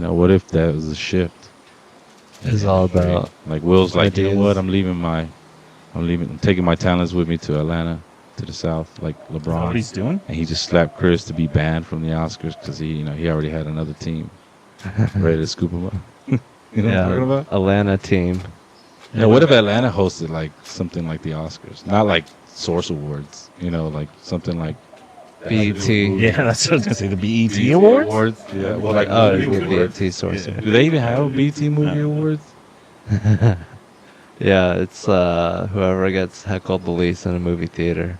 What if that was a shift? It's all about Like Will's like, you know what? ideas. I'm taking my talents with me to Atlanta, to the South, like Is that what LeBron, he's doing? and he just slapped Chris to be banned from the Oscars because he already had another team ready to scoop him up. You know what I'm talking Yeah, about? Atlanta team. Yeah. What if Atlanta hosted like something like the Oscars, not like Source Awards, like something like BET. Yeah, that's what I was gonna say. The BET BET Awards. Yeah, well, like Oh, movie it'd be awards. BET source. Do they even have a BT Movie Awards? Yeah, it's whoever gets heckled the least in a movie theater.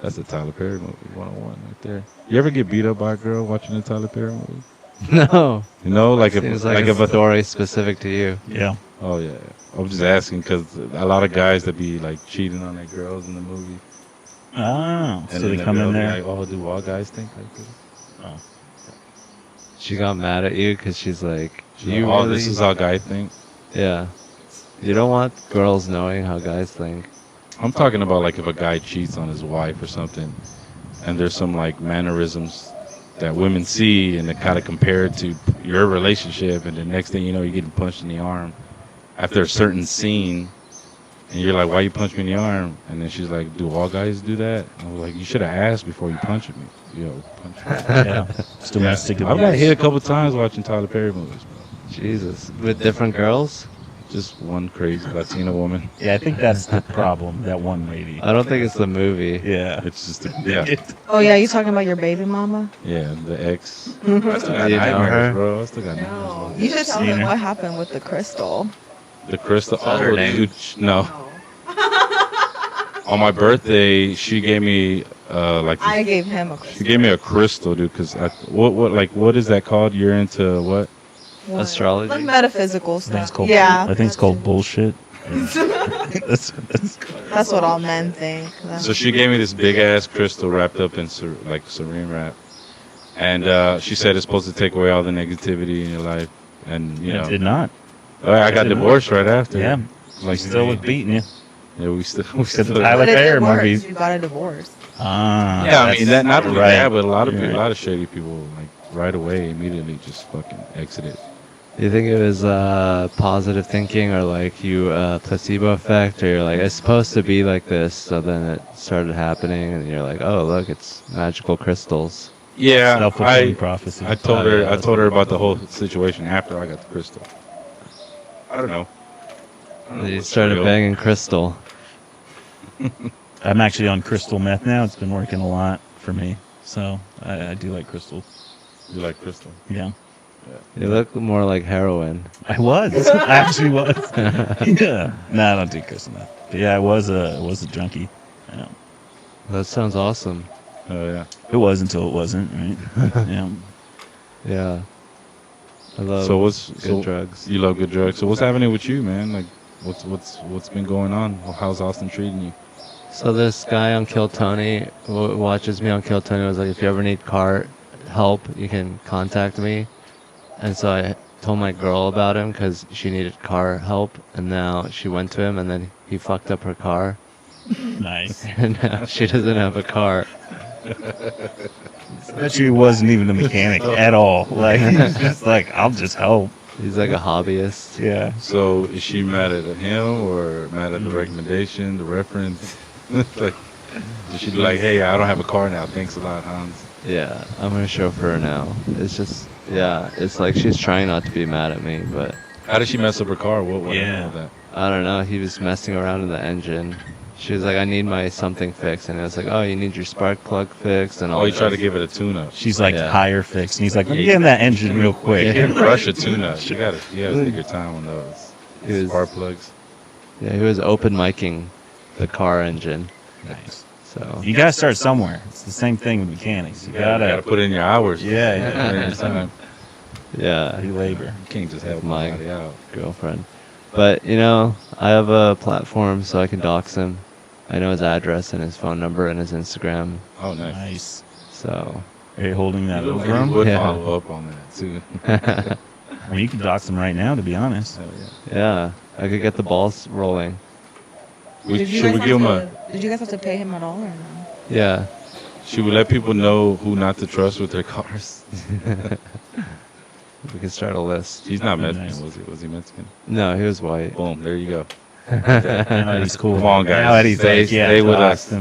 That's a Tyler Perry movie, 101 right there. You ever get beat up by a girl watching a Tyler Perry movie? No, Like if seems like a story specific to you. Yeah. oh yeah, I'm just asking because a lot of guys that be like cheating on their girls in the movie, Oh, and so then they the come girl in be there. like, oh, do all guys think like this? Oh. She got mad at you because she's like, She's like, oh, this is how guys think. Yeah. You don't want girls knowing how guys think. I'm talking about like if a guy cheats on his wife or something, and there's some like mannerisms that women see, and they kind of compare it to your relationship, and the next thing you know, you're getting punched in the arm after a certain scene, and you're like, why you punch me in the arm? And then she's like, do all guys do that? And I was like, you should have asked before you punched me. Punch me. Yeah. It's domestic I've got hit abuse. a couple times watching Tyler Perry movies, bro. Jesus. With different girls? Just one crazy Latina woman. Yeah, I think that's the problem. That one lady. I don't think it's the movie. Yeah. It's just, yeah, Oh yeah, you talking about your baby mama? yeah, the ex. I still got You know nightmares, her? bro. I still got nightmares. You should tell Seen them her. what happened with the crystal. The crystal. that her name? Dude, no. On my birthday, she gave me I gave him a she crystal. gave me a crystal, dude. Cause what is that called? You're into what? Astrology? Like metaphysical I think it's stuff. called. Yeah. I think it's called bullshit. that's That's what all men think. So she gave me this big ass crystal wrapped up in saran wrap, and she said it's supposed to take away all the negativity in your life, and it did not. I got divorced right after. Yeah. like Still was beating you. Yeah, we still. Except the yeah, Tyler But it Perry did work. movies. You got a divorce. Ah. I mean that not only right. that, but a lot of You're people, a right. lot of shady people, like right away, immediately just fucking exited. Do you think it was positive thinking or like you placebo effect or you're like, it's supposed to be like this, so then it started happening and you're like, oh, look, it's magical crystals. Yeah, Self-fulfilling prophecy. I told her about the whole situation after I got the crystal. I don't know. You what's started real. banging crystal. I'm actually on crystal meth now. It's been working a lot for me. So I do like crystals. You like crystal? Yeah. You look more like heroin. I was. I actually was. Yeah. No, I don't do crystal meth. But yeah, I was a junkie. Yeah. That sounds awesome. Oh yeah. It was until it wasn't, right? Yeah. Yeah. I love So what's good drugs. You love good drugs. So what's happening with you, man? Like, what's been going on? How's Austin treating you? So this guy on Kill Tony who watches me on Kill Tony was like, if you ever need car help, you can contact me. And so I told my girl about him because she needed car help, and now she went to him, and then he fucked up her car, Nice. and now she doesn't have a car. I bet you he wasn't even a mechanic at all. Like, he's just like, I'll just help. He's like a hobbyist. Yeah. So is she mad at him or mad at the recommendation, the reference? Like, is she like, hey, I don't have a car now. Thanks a lot, Hans. Yeah, I'm her chauffeur now. It's just, yeah, it's like she's trying not to be mad at me, but How did she mess up her car? What Yeah. happened with that? I don't know. He was messing around in the engine. She was like, I need my something fixed. And I was like, oh, you need your spark plug fixed and all Oh, he this. tried to give it a tune-up. She's like, Yeah. hire fix. And he's like, let me get in that engine real quick. You can't rush a tune-up. You gotta take your time on those He was- spark plugs. Yeah, he was open micing the car engine. Nice. So, You gotta start somewhere. It's the same thing with mechanics. You You gotta gotta put in your hours. Yeah, You gotta put in your time. yeah, do labor. You can't just help My- somebody out. girlfriend. But, you know, I have a platform so I can dox him. I know his address and his phone number and his Instagram. Oh, nice. Nice. So, Are you holding that You over would him? Yeah. follow up on that, too. I mean, you can dox him right now, to be honest. Hell yeah. yeah, I could get the balls rolling. Should we give him a... Did you guys have to pay him at all or no? Yeah. Should we let people know who not to trust with their cars? We could start a list. He's not Nice. Mexican, was he? Was he Mexican? No, he was white. Boom, there you go. Now Eddie's cool. Come on, guys. Now Eddie's Stay- like, yeah, stay with talk. us.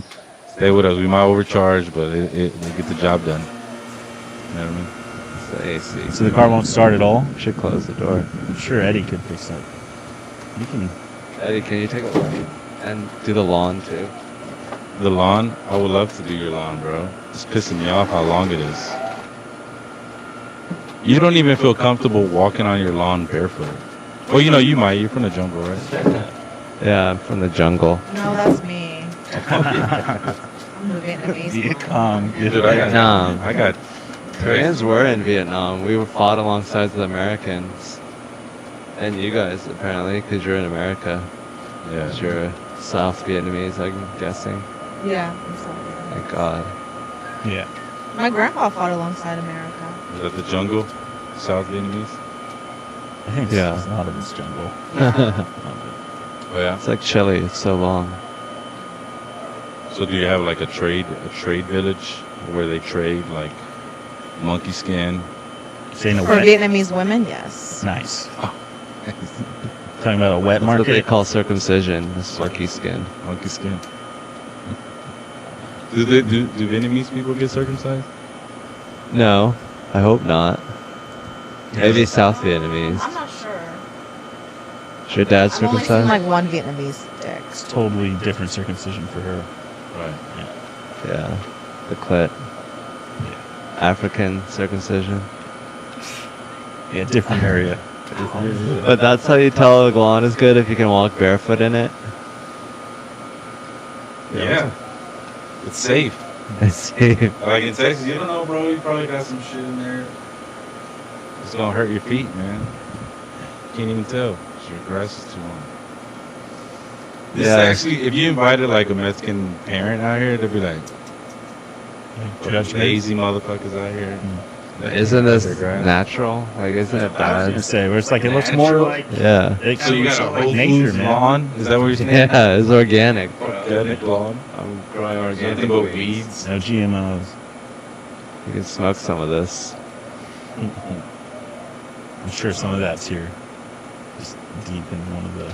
Stay with us. We might overcharge, but we get the job done. You know what I mean? It's the AC. So the car won't start at all? Should close the door. I'm sure Eddie could fix that. You can. Eddie, can you take a look and do the lawn too? The lawn? I would love to do your lawn, bro. It's pissing me off how long it is. You don't even feel comfortable walking on your lawn barefoot. Well, you know, you might. You're from the jungle, right? Yeah, I'm from the jungle. No, that's me. I'm the Vietnamese. Viet Cong. Dude, I got Koreans were in Vietnam. We were fought alongside the Americans. And you guys, apparently, because you're in America. yeah. 'Cause you're South Vietnamese, I'm guessing. Yeah, I'm sorry. Thank God. Yeah. My grandpa fought alongside America. Is that the jungle? South Vietnamese? I think Yeah. there's a lot of this jungle. Oh yeah. It's like Chile. It's so long. So do you have like a trade village where they trade like monkey skin? Saying a For wet. Vietnamese women, yes. Nice. Talking about a wet That's what they market. call circumcision. This monkey skin. Monkey skin. Do Vietnamese people get circumcised? No, I hope not. Maybe South Vietnamese. I'm not sure. Is your dad I've only seen circumcised? like one Vietnamese dick. It's totally different circumcision for her. Right. Yeah, the clit. African circumcision. Yeah, different area. But that's how you tell a lawn is good, if you can walk barefoot in it. Yeah. It's safe. It's Like in Texas, you don't know, bro. You probably got some shit in there. It's gonna hurt your feet, man. Can't even tell. 'Cause your grass is too long. This is Yeah. actually, if you invited like a Mexican parent out here, they'd be like, lazy motherfuckers out here. Isn't this Their grass. natural? Like, isn't it I was bad? gonna say, where it's like it looks more Natural? like Yeah. it So you got a looks whole like nature, foods man. lawn? Is that what you're saying? Yeah, it's organic. Organic lawn. I'm growing organic. Nothing but weeds. No GMOs. You can smoke some of this. I'm sure some of that's here, just deep in one of the.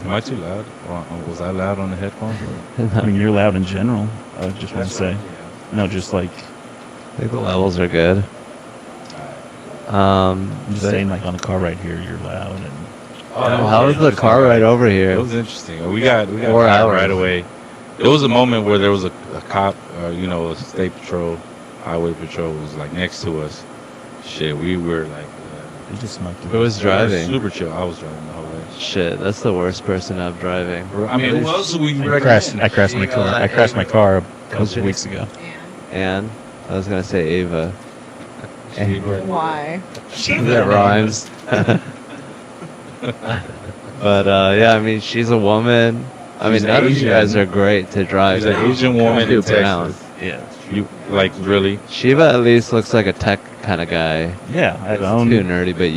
Am I too loud? Or was I loud on the headphones? I mean, you're loud in general. I just want to say, no, just like I think the levels are good. I'm just saying, like on a car right here, you're loud and. How was the car ride over It here? was interesting. We got 4 caught hours. right away. There was a moment where there was a cop, a state patrol, highway patrol was like next to us. Shit, we were like, They just smoked. Who was driving? super chill. I was driving the whole way. Shit, that's the worst person I'm driving. I mean, who else would we I crashed my car. I crashed my car a What's couple your weeks ago. And I was gonna say Ava. Why? That rhymes. But yeah, I mean, she's a woman. I mean, She's none of you Asian. guys are great to drive. She's an Asian woman in Too brown. Texas. Yeah. You like really? Shiva at least looks like a tech kind of guy. Yeah, I Too own. nerdy, but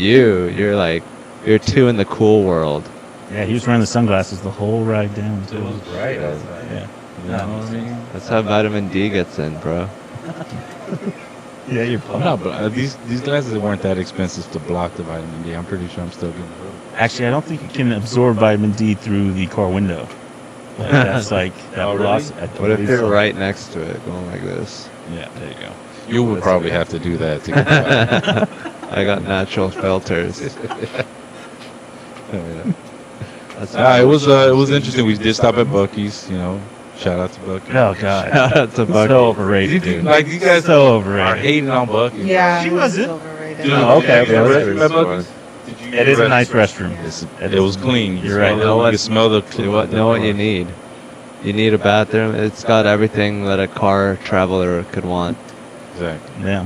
you're too in the cool world. Yeah, he was wearing the sunglasses the whole ride down too. bright Yeah. You know what I mean? That's how vitamin D gets in, bro. Yeah, you're. No, but these glasses weren't that expensive to block the vitamin D. I'm pretty sure I'm still getting it. Actually, I don't think you can absorb vitamin D through the car window. Like, that's like that Oh, really? loss. What if you're right next to it, going like this? Yeah, there you go. You would probably have to do that to get the vitamin D. I got natural filters. That's It was interesting. We did stop at Buc-ee's, Shout out to Buc-ee's. Oh god, Shout out to so Bucky. overrated, dude. Like you guys So are overrated. hating on Buc-ee's. Yeah, She it was wasn't. overrated. Dude, Oh, okay, okay. you Let's ever do at this Buc-ee's? Did you It is a ever- nice restroom. It was clean. You You're right. smell Know the- what? You can smell the. Know what you need. You need a bathroom. It's got everything that a car traveler could want. Exactly. Yeah,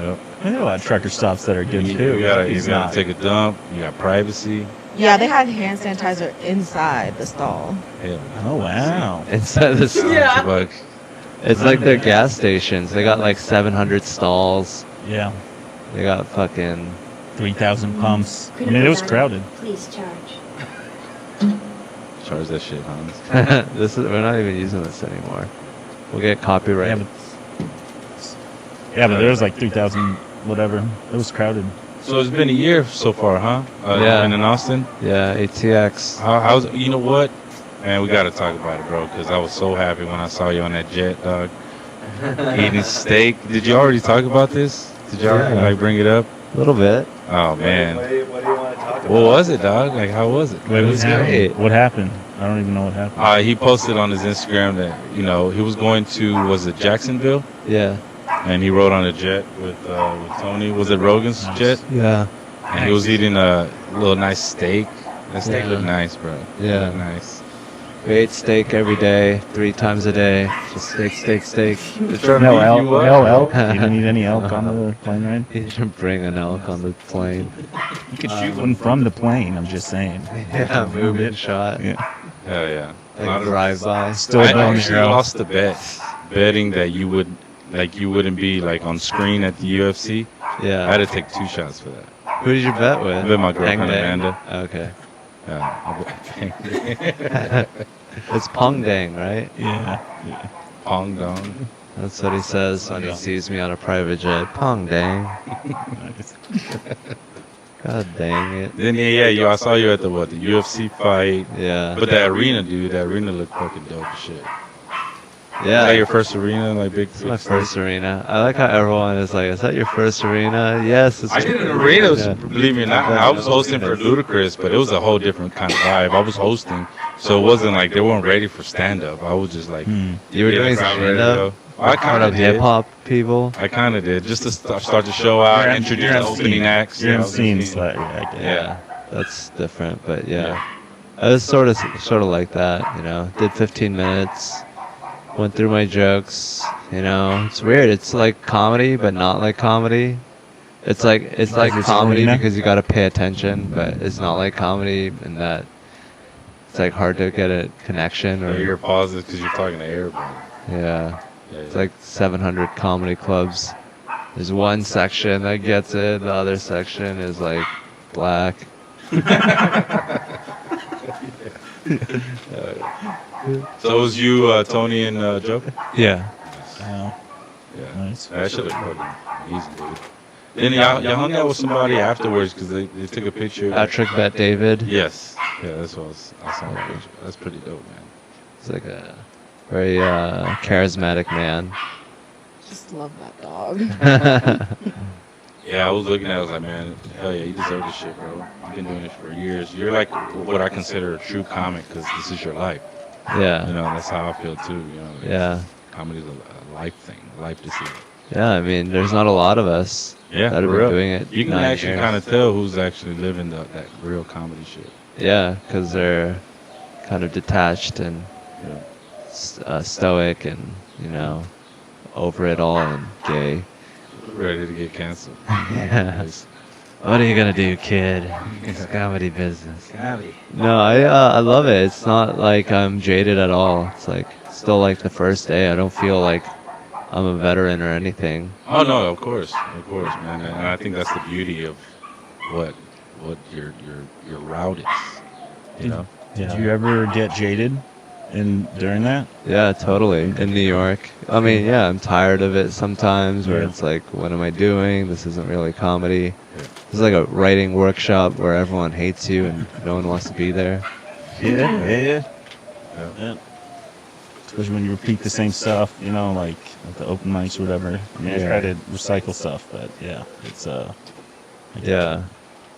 Yep. there are a lot of trucker stops that are good too. You gotta It's not. take a dump. You got privacy. Yeah, they had hand sanitizer inside the stall. Hell. Oh wow. Inside the store. Yeah. But It's like their gas stations. They got like 700 stalls. Yeah, They got fucking. 3,000 pumps. I mean, it was crowded. Please charge. charge that shit, Hans. We're not even using this anymore. We'll get copyright. Yeah, but there's like 3,000 whatever. It was crowded. So it's been a year so far, huh? Yeah. In Austin. Yeah, ATX. How's you know what? Man, we got to talk about it, bro, because I was so happy when I saw you on that jet, dog. Eating steak. Did you already talk about this? Did you already like bring it up? A little bit. Oh man, What do you want to talk about? what was it, dog? Like how was it? Wait, It what was happened? great. What happened? I don't even know what happened. He posted on his Instagram that he was going to was it Jacksonville, Yeah. and he rode on a jet with Tony. Was it Rogan's Nice. jet? Yeah. And he was eating a little nice steak. That steak Yeah. looked nice, bro. Yeah. Looked nice. We ate steak every day, 3 times a day. Just steak, steak, steak. No elk. You didn't need any elk on the plane ride? He didn't bring an elk on the plane. You could shoot one from the plane, I'm just saying. Yeah, moving shot. Yeah. Hell yeah. A lot Like of- drive-by. Still I going actually there. lost the bet, betting that you wouldn't be like on screen at the UFC. I Yeah. had to take 2 shots for that. Who did you bet with? I bet my girlfriend Hang Dang? Amanda. Okay. Yeah. I bet- It's Pong Dang, right? Yeah. Pong dong. That's what he says when he sees me on a private jet. Pong Dang. God dang it. Then I saw you at the UFC fight. Yeah. But that arena, dude, that arena looked fucking dope as shit. Is Yeah. that your first arena, like big? It's my first arena. I like how everyone is like, is that your first arena? Yes. It's I your did an first arena, arena." believe me or not. I was hosting for Ludacris, but it was a whole different kind of vibe. I was hosting, so it wasn't like they weren't ready for stand-up. I was just like, You were get the doing crowd ready to stand-up? go. I kind of hip did. hop people. I kind of did, just to start the show out, introduce the opening acts. You're you know, in scenes. the Like, yeah, I get it. Yeah, that's different, but yeah. I was sort of like that, Did 15 minutes, went through my jokes, It's weird. It's like comedy, but not like comedy. It's like It's comedy arena? because you got to pay attention, but it's not like comedy in that it's like hard to get a connection Or your or pauses because you're talking to everybody. yeah. Yeah, It's like 700 comedy clubs. There's one section that gets it. The other section is like black. So it was you, Tony, and Joe? Yeah. Oh, Yeah. nice. That should have fucking easy, dude. Then y'all hung out with somebody afterwards because they took a picture. Patrick Bet David. Yes. Yeah, that's what I saw that picture. That's pretty dope, man. He's like a very charismatic man. Just love that dog. Yeah, I was looking at it, I was like, man, hell yeah, you deserve this shit, bro. You've been doing this for years. You're like what I consider a true comic because this is your life. Yeah. That's how I feel too, It's- Yeah. Comedy's a life thing, a life decision. Yeah, I mean, there's not a lot of us Yeah, that have for been real. doing it. You can 9 actually years. kind of tell who's actually living that real comedy shit. Yeah, because they're kind of detached and Yeah. stoic and, over it all and gay. Ready to get canceled. Yeah. What are you going to do, kid? It's comedy business. Comedy. No, I love it. It's not like I'm jaded at all. It's like still like the first day. I don't feel like I'm a veteran or anything. Oh no, of course, man. And I think that's the beauty of what your route is. You know. Did you ever get jaded during that? Yeah, totally. In New York. I mean, yeah, I'm tired of it sometimes where Yeah. it's like, what am I doing? This isn't really comedy. It's like a writing workshop where everyone hates you and no one wants to be there. Yeah. Especially when you repeat the same stuff, like at the open mics or whatever. I mean, I Yeah. try to recycle stuff, but yeah, it's Yeah.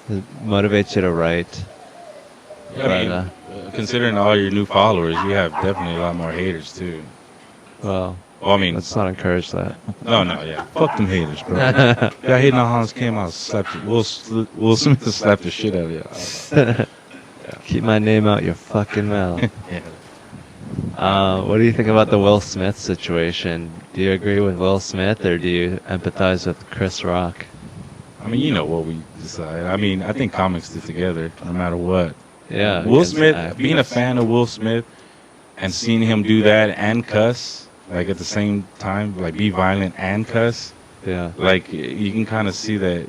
It motivates you to write. I mean, But, considering all your new followers, you have definitely a lot more haters too. well, Well, I mean, let's not encourage that. no, yeah. Fuck them haters, bro. Y'all hating on Hans Kim, I'll slap you. Will Smith will slap the shit out of you. Keep my name out your fucking mouth. Yeah. What do you think about the Will Smith situation? Do you agree with Will Smith or do you empathize with Chris Rock? I mean, you know what we decide. I mean, I think comics stick together no matter what. Yeah. Will against Smith, actors. being a fan of Will Smith and seeing him do that and cuss, like at the same time, like be violent and cuss, Yeah. like you can kind of see that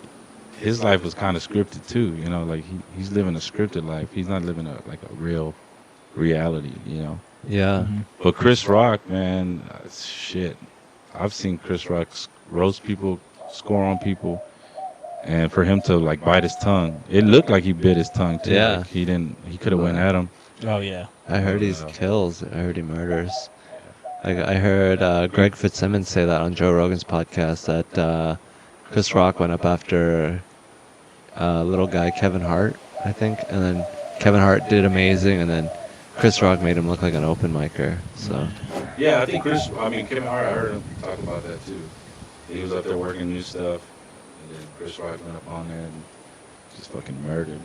his life was kind of scripted too. Like he's living a scripted life. He's not living a real reality. Yeah. But Chris Rock, man, shit. I've seen Chris Rock roast people score on people. And for him to like bite his tongue, it looked like he bit his tongue too. Yeah. Like he didn't. He could have went at him. Oh yeah. I heard he kills. I heard he murders. Like I heard Greg Fitzsimmons say that on Joe Rogan's podcast that Chris Rock went up after little guy Kevin Hart, I think, and then Kevin Hart did amazing, and then Chris Rock made him look like an open micer. So Yeah, I think Kevin Hart. I heard him talk about that too. He was up there working new stuff, and then Chris Rock went up on there and just fucking murdered.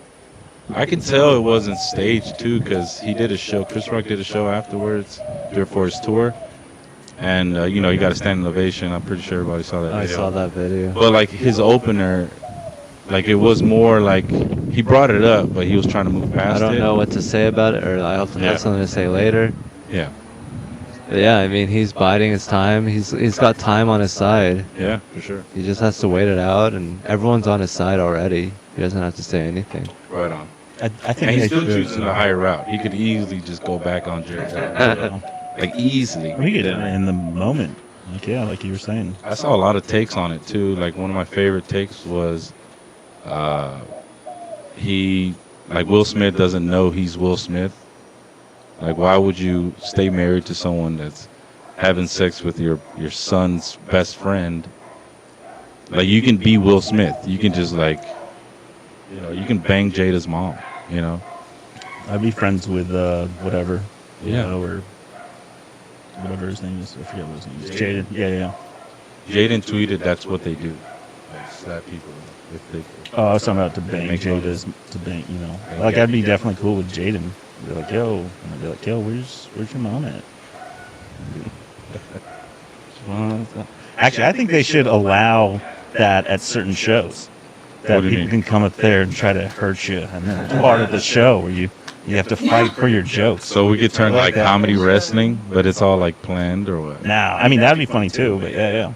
I can tell it wasn't staged too, because he did a show. Chris Rock did a show afterwards, for his tour, and he got a standing ovation. I'm pretty sure everybody saw that. I video. saw that video. But like his opener, like it was more like he brought it up, but he was trying to move past I it. don't know what to say about it, or I hope to Yeah. have something to say later. Yeah, But yeah, I mean, he's biding his time. He's got time on his side. yeah, for sure. He just has to wait it out, and everyone's on his side already. He doesn't have to say anything. Right on. I think And he's they still should. choosing the higher route. He could easily just go back on Jared. Like easily. We get it in the moment. Like yeah, like you were saying. I saw a lot of takes on it too. Like one of my favorite takes was Will Smith doesn't know he's Will Smith. Like why would you stay married to someone that's having sex with your son's best friend? Like you can be Will Smith. You can just you can bang Jada's mom, I'd be friends with whatever. Yeah. Or whatever his name is. I forget what his name is. Jaden. Yeah. Jaden tweeted that's what they do. Like slap people if they Oh, I was talking about to bang Make Jada's to bang. Like I'd be definitely cool with Jaden. Be like, yo, and I'd be like, yo, where's your mom at? Actually, I think they should allow that at certain shows. That What do you people mean? can come up there and try to hurt you, and then it's part of the show where you have to fight for your jokes. So we could turn I like like that. comedy wrestling, but it's all like planned or what? Now, I mean that'd be funny too, but yeah.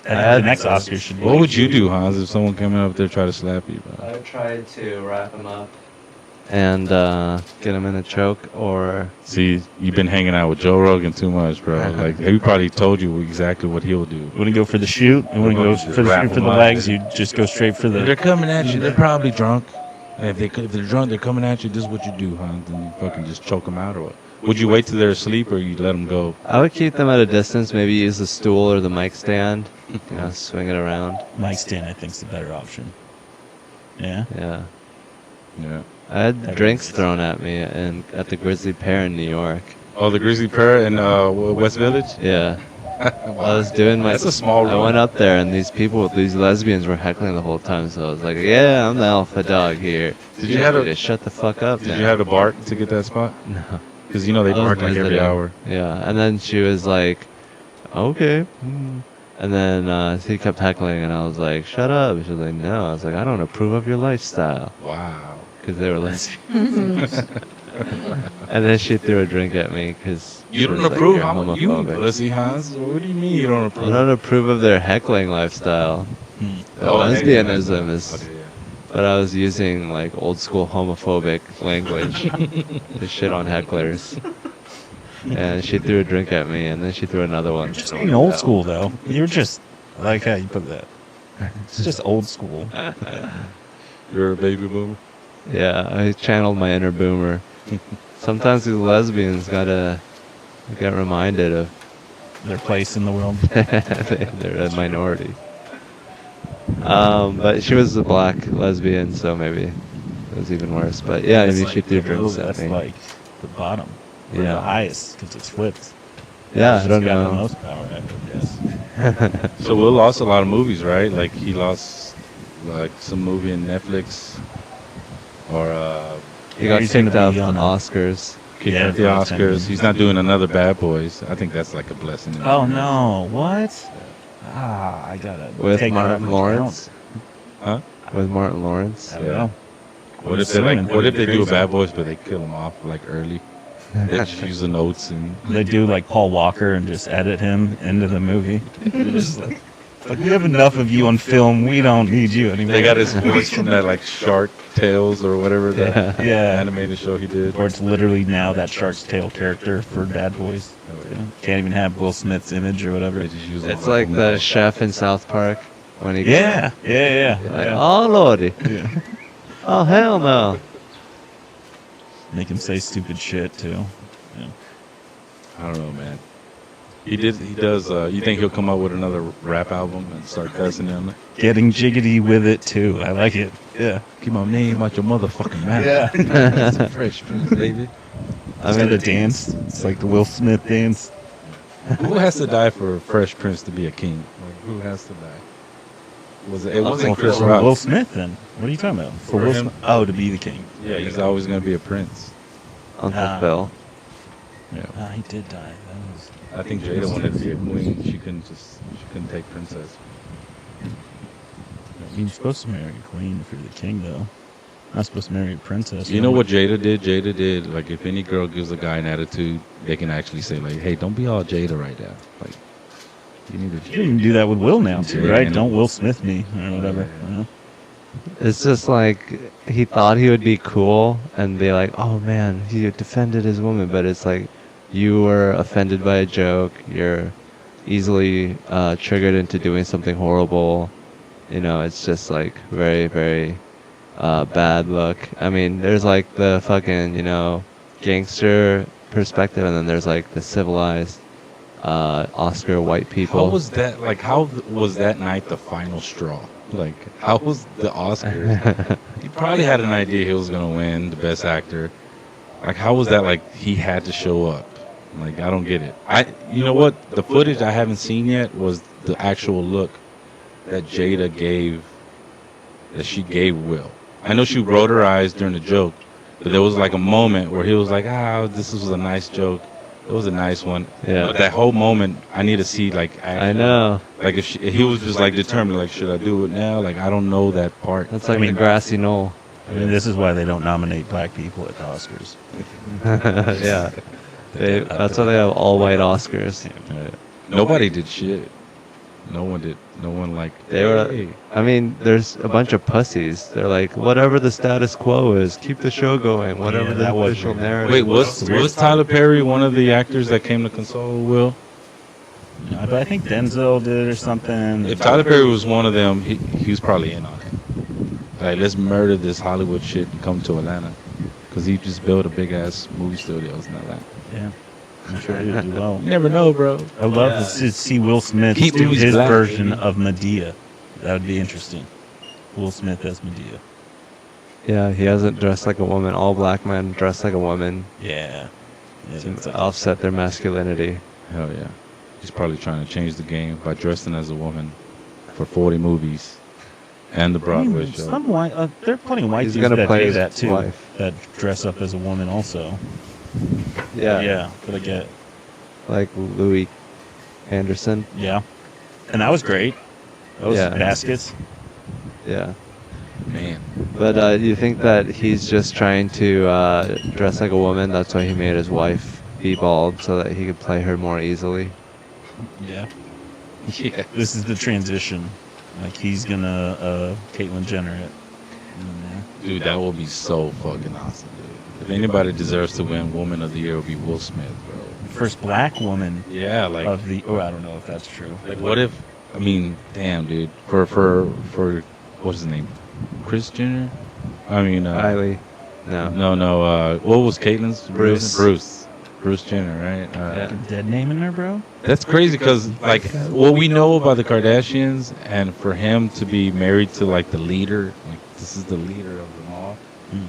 I think the next Oscar should be. What would you do, Hans, if someone came up there try to slap you? Bro? I tried to wrap him up and get him in a choke, or See, you've been hanging out with Joe Rogan too much, bro. Like he probably told you exactly what he'll do. Wouldn't go for the shoot, and wouldn't go Just for the wrap shoot for them the up. legs. You just go straight for If they're the. coming at you, they're probably drunk. And if they're drunk, they're coming at you. This is what you do, Hans, and you fucking just choke them out or what? Would you wait till they're asleep or you let them go? I would keep them at a distance. Maybe use the stool or the mic stand. Swing it around. Mic stand, I think, is the better option. Yeah. Yeah. Yeah. I had That drinks makes thrown at me at the Grizzly Pear in New York. Oh, the Grizzly Pear in West Village? Yeah. I was doing my. That's a small I room. went up there and these lesbians were heckling the whole time. So I was like, "Yeah, I'm the alpha dog here." Did you have need to- to shut the fuck up? Did now." you have to bark to get that spot? No. Because they I was bark like every visiting. hour. Yeah, and then she was like, "Okay," and then he kept heckling, and I was like, "Shut up!" She was like, "No," I was like, "I don't approve of your lifestyle," Wow. because they were lesbians. And then she threw a drink at me because You don't approve? How you pussy, Hans? What do you mean you don't I approve? don't approve of their heckling lifestyle. The Oh, lesbianism is. Okay, yeah. But I was using like old school homophobic language to shit on hecklers. And she threw a drink at me, and then she threw another one. Just being old school, though. You're just. I like how you put that. It's just old school. You're a baby boomer? Yeah, I channeled my inner boomer. Sometimes these lesbians get reminded of Their place in the world. they're a minority. But she was a black lesbian, so maybe it was even worse. But yeah, I mean, she threw drinks at That's me. like the bottom. Or Yeah. the highest, because it's flipped. Yeah, I She's don't got know. the most power, I would guess. So Will lost a lot of movies, right? Like he lost like some movie in Netflix or He got He's gonna kicked out be of the on Oscars. kicked Yeah, out the that's gonna Oscars. be- He's not doing another Bad Boys. I think that's like a blessing. Oh, no. What? I gotta With take that Martin into Lawrence. Huh? With Martin Lawrence. account. I don't know. What if they do a Bad Boys but they kill him off like early? They just use the notes and They do like Paul Walker and just edit him into the movie. They're just like, we have enough of you on film. We don't need you anymore. they got his voice from that like Shark Tales or whatever that Yeah. animated show he did. Or it's literally now that Shark's Tale character for Bad Boys. Oh, yeah. Can't even have Will Smith's image or whatever. They just use It's like the chef in South Park. when he Yeah. like, oh lordy, Yeah. oh hell no. Make him say stupid shit too. Yeah. I don't know, man. He does. You think he'll come up with another rap album and start cussing him? Getting jiggity with it too. I like it. Yeah. Keep my name out your motherfucking mouth. Yeah. Fresh Prince, baby. I mean the dance. It's like the Will Smith dance. Who has to die for Fresh Prince to be a king? Like, who has to die? It wasn't Chris for Rock. Will Smith then. What are you talking about? For Will him. Smith? Oh, to be the king. Yeah, he's always gonna be a prince. Uncle Ah. Phil. Yeah. He did die. That was. I think Jada wanted to be a queen. She couldn't take princess. You're supposed to marry a queen if you're the king, though. Not supposed to marry a princess. You know what Jada did? Jada did, like, if any girl gives a guy an attitude, they can actually say, like, hey, don't be all Jada right now. Like, you need You to. can even do that with Will now, too, Yeah, right? and- Don't Will Smith me or whatever. Yeah. You know? It's just like he thought he would be cool and be like, oh man, he defended his woman, but it's like you were offended by a joke. You're easily triggered into doing something horrible. You know, it's just like very, very bad look. I mean, there's like the fucking, you know, gangster perspective, and then there's like the civilized Oscar white people. How was that, like, how was that night the final straw? Like, how was the Oscars? He probably had an idea he was going to win the best actor. Like, how was that, like, he had to show up? Like, I don't get it. You know what? The footage I haven't seen yet was the actual look that Jada gave, that she gave Will. I know she rolled her eyes during the joke, but there was like a moment where he was like, this was a nice joke. It was a nice one. Yeah. But that whole moment, I need to see, like, I know. like, if he was just, like, determined, like, should I do it now? Like, I don't know that part. That's like I mean- the grassy knoll. I mean, this is why they don't nominate black people at the Oscars. Yeah. That's why they have all white Oscars. Nobody did shit. No one did. No one, like, They were. hey. I mean, there's a bunch of pussies. They're like, whatever the status quo is, keep the show going. Whatever Yeah, the that was official weird. narrative. Wait, was Tyler Perry one of the actors that came to console Will? But I think Denzel did or something. If Tyler Perry was one of them, he was probably in on it. Like, let's murder this Hollywood shit and come to Atlanta. Because he just built a big-ass movie studios in Atlanta. Yeah. I'm sure he would do well. You never know, bro. I'd love to see Will Smith Keep do movies his black, version baby. of Medea. That would be interesting. Will Smith as Medea. Yeah, he hasn't dressed like a woman. All black men dress like a woman Yeah. to offset their masculinity. Hell yeah. He's probably trying to change the game by dressing as a woman for 40 movies and the Broadway show. Some white, there are plenty of white He's dudes gonna that play do his that too. wife. That dress up as a woman also. Yeah. But I get. Like Louis Anderson. Yeah. And that was great. Those Yeah. baskets. Yeah. Man. But you think that he's just trying to dress like a woman? That's why he made his wife be bald, so that he could play her more easily. Yeah. Yeah. This is the transition. Like he's gonna Caitlyn Jenner it. Dude, that would be so fucking awesome, dude. If anybody deserves to win Woman of the Year, it would be Will Smith, bro. First black woman Yeah, like, of the. Oh, I don't know if that's true. like, what if? I mean, damn, dude. For what's his name? Kris Jenner? I mean, Kylie. No. no. What was Caitlyn's? Bruce. Bruce Jenner, right? Yeah. Dead name in there, bro. That's crazy because, like, what we know about the Kardashians, and for him to be married to, like, the leader, like, this is the leader of them all.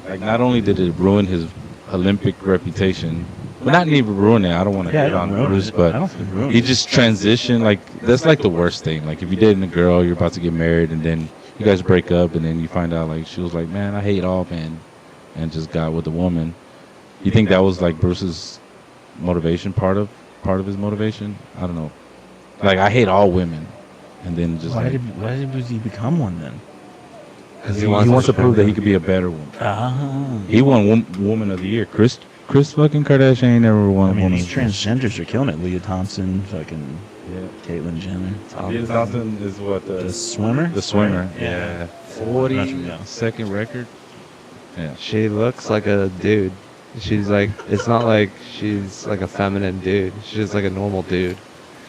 Like, not only did it ruin his Olympic reputation, but not even ruin it. I don't want to hit on Bruce, but I don't think it ruined he it. just transitioned. Like, that's like the worst thing. Like, if you're dating a girl, you're about to get married, and then you guys break up, and then you find out, like, she was like, man, I hate all men, and just got with a woman. You think that was, like, Bruce's motivation, part of his motivation? I don't know. Like, I hate all women, and then just Why like, did he become one then? because he wants to prove that he could be a better woman. Ah. He won Woman of the Year. Chris fucking Kardashian ain't never won I mean, Woman these of the Year. transgenders are killing it. Leah Thompson, fucking Yeah. Caitlyn Jenner. Leah Thompson is what The swimmer? the swimmer. Yeah. 42nd record. Yeah. She looks like a dude. She's like, it's not like she's like a feminine dude. She's just like a normal dude.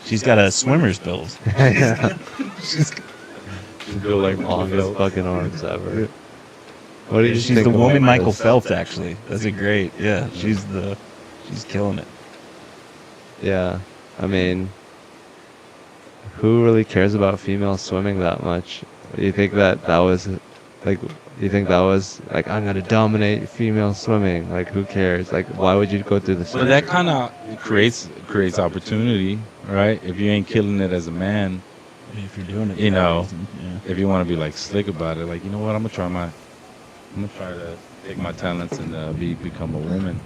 She's got a swimmer's build. Yeah. Feel like Longest fucking arms ever. What do you She's think the about woman Michael this? Phelps, actually. That's a great. Yeah, she's killing it. Yeah, I mean, who really cares about female swimming that much? Do you think that was like? Do you think that was like I'm gonna dominate female swimming? Like, who cares? Like, why would you go through the? But that kind of creates opportunity, right? If you ain't killing it as a man, If you're doing it, You for that know. reason, yeah. if you want to be like slick about it, like, you know what, I'm gonna try to take my talents and become a woman,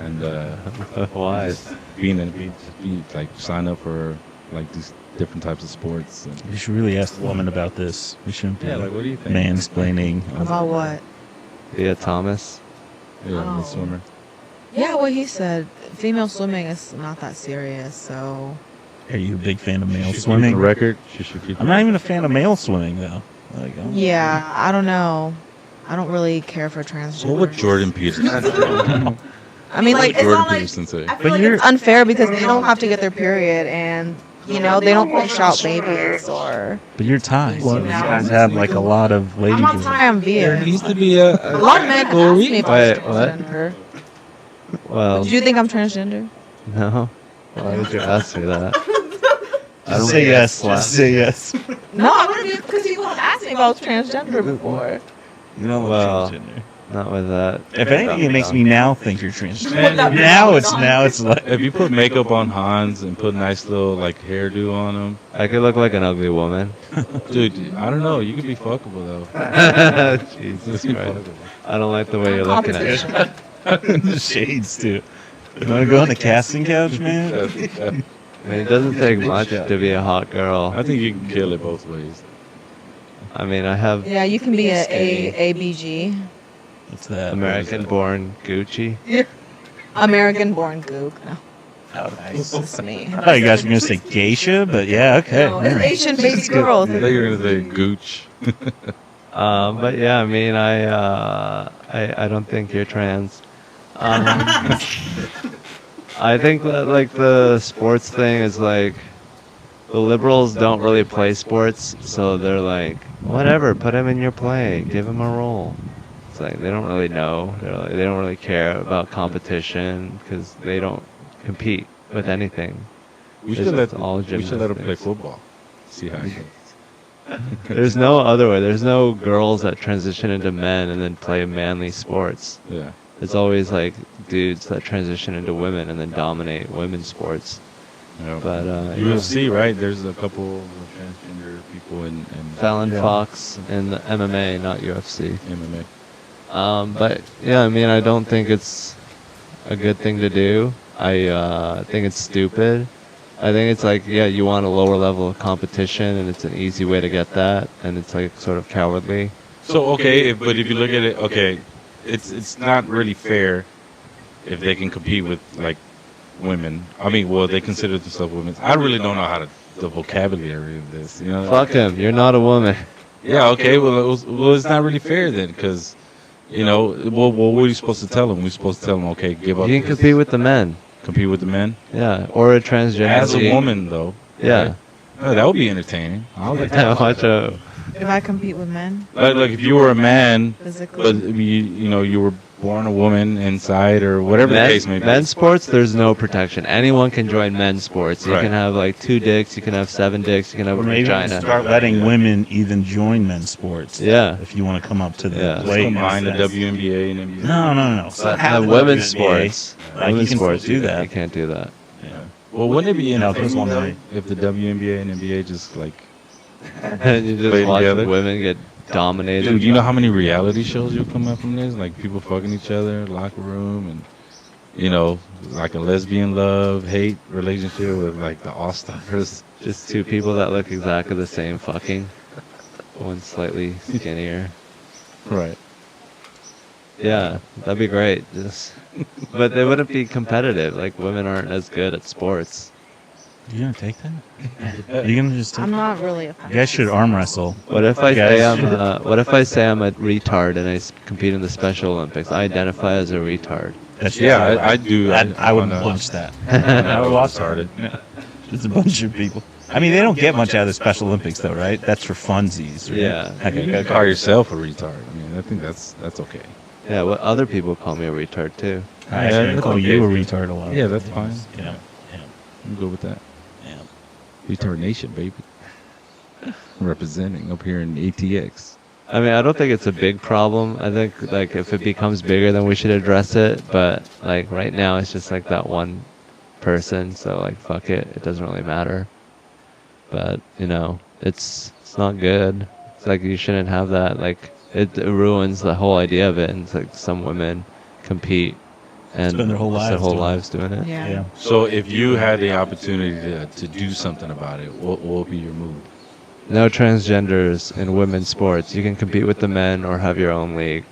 and Why? be like sign up for like these different types of sports. And, We should really ask the woman about this. We shouldn't be yeah, like, what do you think? mansplaining. About what? Leah Thomas. Yeah, Oh. the swimmer. Yeah, what he said. Female swimming is not that serious, so. Are you a big fan of male The swimming? record. She should keep. I'm not even a fan of male swimming though. Like, I don't- Yeah, I don't know. I don't really care for transgender. What would Jordan Peterson? I mean, like, it's Jordan not like. Peterson say? I feel like it's unfair because they don't have to get their period and, you know, they don't push out babies or. But you're Thai. So Well, you guys have like a lot of ladies. I'm not Thai, I'm There vegan. needs to be A lot of men ask me if I'm Wait, what? transgender. Well, Do you think I'm transgender? no. Why would you ask me that? Just say yes. Just say yes. No, I wouldn't be because people have asked me if I was transgender before. You know, Well, transgender. Not with that. If anything, it makes me now think you're transgender. Man, now it's like If you put makeup on Hans and put nice little like hairdo on him, I could look like an ugly woman. dude, I don't know. You could be fuckable though. Jesus You Christ. fuckable. I don't like the way you're looking at me. Competition. the shades too. You want to go on the casting couch, man? I mean, it doesn't take much to be a hot girl. I think you can kill it both ways. I mean, I have Yeah, you can be a ABG. What's that? American-born Gucci. American-born gook. No, Oh, nice. that's me. I thought you guys were gonna say geisha, but yeah, okay. No, it's Alright. Asian baby girls. I thought you were gonna say gooch. But yeah, I mean, I don't think you're trans. I think that like the sports thing is like the liberals don't really play sports, so they're like, whatever, put him in your play, give him a role. It's like they don't really know. They don't really care about competition because they don't compete with anything. We It's should let all we should let her play gymnastics. football. See how it goes. There's no other way. There's no girls that transition into men and then play manly sports. Yeah. It's always like dudes that transition into women and then dominate women's sports. Yeah. But UFC, right? There's a couple of transgender people in Fallon Fox in the MMA, not UFC. MMA. But yeah, I mean, I don't think it's a good thing to do. I think it's stupid. I think it's like, yeah, you want a lower level of competition, and it's an easy way to get that, and it's like sort of cowardly. So okay, but if you look at it, okay, it's not really fair if they can compete with like women. I mean, well, they consider themselves women. I really don't know how to the vocabulary of this. You know? Fuck him. You're not a woman. Yeah. Okay. Well, it's not really fair then, because you know, well, what are you supposed to tell them? We're supposed to tell them, okay, give up. You can this. compete with the men. Compete with the men. Yeah, or a transgender. As a woman, though. Yeah. right? Oh, that would be entertaining. I would like to Watch out. If I compete with men like if you were a man, physically, but you know you were born a woman inside or whatever the case may be. Men's sports, there's no protection. Anyone can join men's sports. You Right. can have like 2 dicks, you can have 7 dicks, you can have a Or maybe vagina. start letting women even join men's sports. Yeah. If you want to come up to the Yeah. Just plate. combine the instead. WNBA and NBA. No. But Have the the women's WNBA. sports, Like, you women's can still sports, do that. You can't do that. Yeah. Well, wouldn't it be No, 'cause entertaining one though, night. if the WNBA and NBA just like, And you just Play watch together. women get dominated. dude, you know how many reality shows you'll come up from this? Like people fucking each other, locker room, and you know, like a lesbian love hate relationship with like the All Stars. Just 2 people that look exactly the same fucking. One slightly skinnier. Right. Yeah, that'd be great. Just, but they wouldn't be competitive. Like women aren't as good at sports. You gonna take that? Are you gonna just take I'm not really a fan. You guys should arm wrestle. What if I Guys. say what if I say I'm a retard and I compete in the Special Olympics? I identify as a retard. That's Yeah, I do. I would wanna- punch that. I would watch started. Just a bunch of people. I mean, they don't get much out of the Special Olympics, though, right? That's for funsies. Right? Yeah. Okay, You can call yourself a retard. I mean, I think that's okay. Yeah, what other people call me a retard too. I actually that's call okay. you a retard a lot. Yeah, that's fine. Yeah. Yeah. I'm good with that. Yeah. Retard Nation, baby. Representing up here in ATX. I mean, I don't think it's a big problem. I think like if it becomes bigger, then we should address it. But like right now, it's just like that one person. So like, fuck it. It doesn't really matter. But you know, it's not good. It's like you shouldn't have that. Like it ruins the whole idea of it. And it's like some women compete and Spend their whole lives doing it. Yeah. Yeah. So if you had the opportunity to do something about it, what would be your move? No transgenders in women's sports. You can compete with the men or have your own league.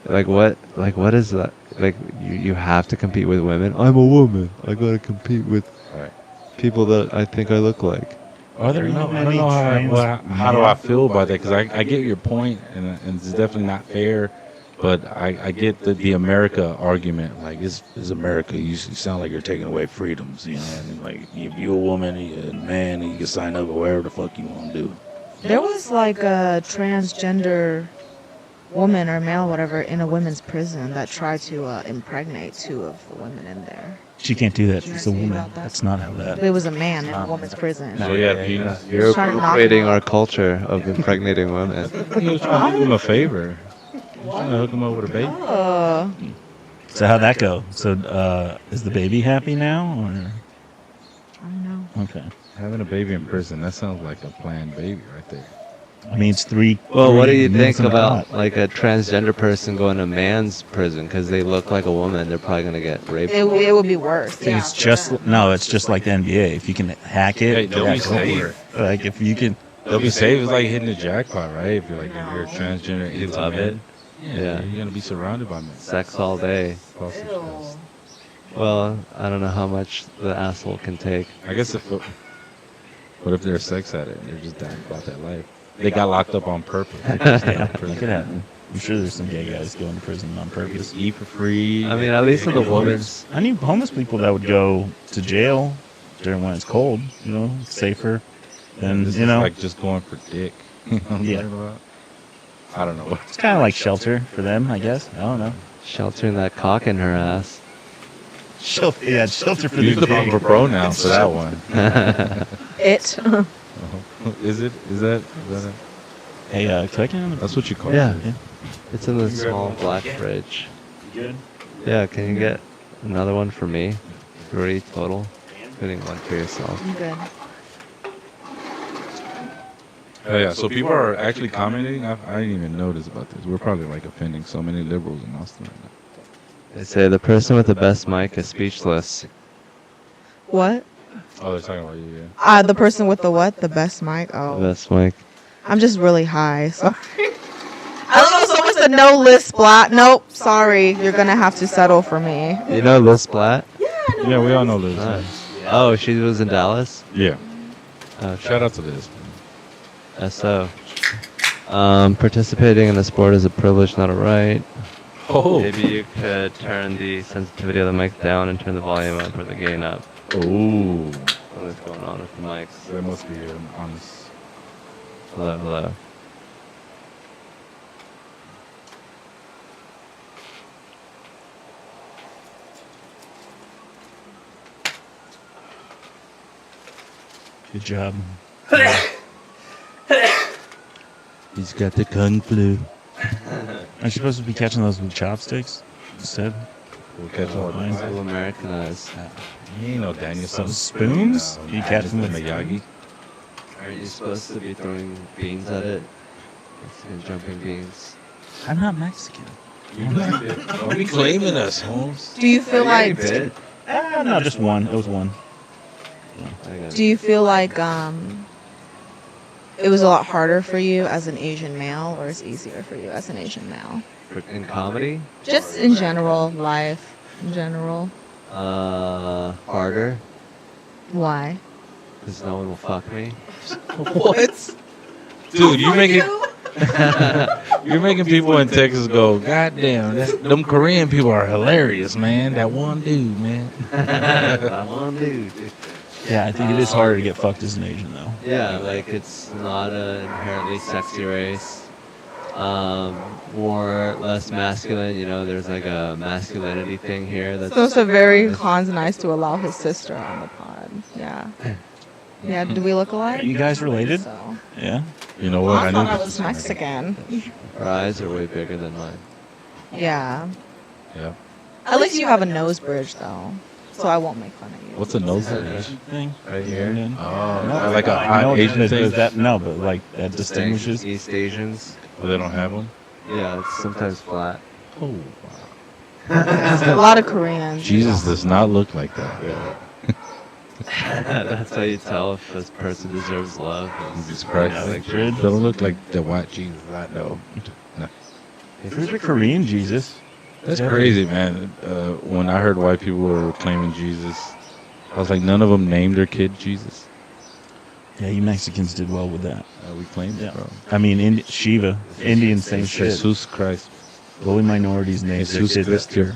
Like what is that? Like you have to compete with women. I'm a woman. I gotta compete with Right. people that I think I look like. Are there I don't many know trans how do I feel about that? Because I get your point, and it's definitely not fair. But I get the America argument. Like, it's America. You sound like you're taking away freedoms, you know. And like, if you're a woman, you're a man, and you can sign up or whatever the fuck you want to do. There was like a transgender woman or male, whatever, in a women's prison that tried to impregnate 2 of the women in there. She can't do that. Did you She's a see woman. about that? That's not how that. It was a man in a woman's prison. So yeah, penis. You're Trying to knock appropriating him our culture of impregnating women. He was trying to do him a favor. He was trying to hook him up with a baby. Oh, So how'd that go? So is the baby happy now? Or? I don't know. Okay. Having a baby in prison, that sounds like a planned baby right there. I mean, it's 3. Well, what do you minutes think in a about pot. like a transgender person going to man's prison because they look like a woman? They're probably gonna get raped. It would be worse. I think it's just it's just like the NBA. If you can hack it, Hey, don't yeah, be go for safe. it. Like if you can. They'll be safe. It's like hitting the jackpot, right? If you're transgender, You into love men. it. Yeah. You're gonna be surrounded by men. Sex all day. Well, I don't know how much the asshole can take. I guess what if they're a sex addict and they're just dying about that life? They got locked up on purpose. Yeah, that could happen. I'm sure there's some gay guys going to prison on purpose. Just eat for free. I mean, at least in the woman's. I need homeless people that would go to jail during when it's cold. You know, it's safer. And This you is know, like just going for dick. You know what I'm Yeah. talking about? I don't know. it's kind of like shelter for them, I guess. I don't know. Sheltering that cock in her ass. Shelter, yeah, shelter for Use the the gay. proper pronoun for that one. It. Is it? Is that it? Hey, can I get on the? That's what you call Yeah. it. It's in the small black fridge. You good? Yeah, can you get another one for me? 3 total, including one for yourself. I'm good. Oh, yeah. So people are actually commenting. I didn't even notice about this. We're probably like offending so many liberals in Austin right now. They say the person with the best mic is speechless. What? Oh, they're talking about you. Yeah. The person with the what? The best mic? The Oh. best mic. I'm just really high. Sorry. I don't know. Someone said no list black. Nope. Sorry. You're going to have to settle for me. You know Liz Blatt? Yeah, we all know Liz. Nice. Oh, she was in Dallas? Yeah. Okay. Shout out to Liz. SO. Participating in the sport is a privilege, not a right. Oh. Maybe you could turn the sensitivity of the mic down and turn the volume up or the gain up. Oh. What's going on with the mics? That must be an honest. Hello, hello. Good job. He's got the kung flu. Aren't you supposed to be catching those with chopsticks instead? We'll catch all Mine's the Little Americanized. You ain't no Daniel. Some spoons? You catch them with Miyagi. Aren't you supposed to be throwing beans at it? Mexican jumping beans. I'm not Mexican. Don't be claiming us, Holmes. Do you feel like No, just one. It was one. do you feel like it was a lot harder for you as an Asian male or it's easier for you as an Asian male? In comedy? Just in general, life in general. Harder. Why? Because no one will fuck me. What? Dude, you're making people in Texas go, God damn, them Korean people are hilarious, man. That one dude, man. That one dude. Yeah, I think it is harder to get fucked as an Asian, though. Yeah, like it's not an inherently sexy race. More less masculine. You know, there's like a masculinity thing here. That's So it's a very Han's nice to allow his sister on the pod. Yeah. Yeah, do we look alike? Are you guys related? So. Yeah. You know what? I thought I knew was Mexican. Her eyes are way bigger than mine. Yeah. Yeah. At least you have a nose bridge, though. So I won't make fun of you. What's a nose Is that bridge? Asian thing? Right here. Oh, No, like a I hot know Asian that thing. does that. No, but like that distinguishes. East Asians. Oh, they don't have one. Yeah, it's sometimes flat. Oh, A lot of Koreans. Jesus does not look like that. Yeah. That's how you tell if this person deserves love. Jesus Christ. Yeah, like They don't look like the white Jesus I know. No. Who's the Korean Jesus? That's crazy, man. When I heard white people were claiming Jesus, I was like, none of them named their kid Jesus. Yeah, you Mexicans did well with that. We claimed it, Yeah. bro. I mean, Shiva, Indians, same shit. Jesus Christ. Only minorities named their Jesus kids Christ.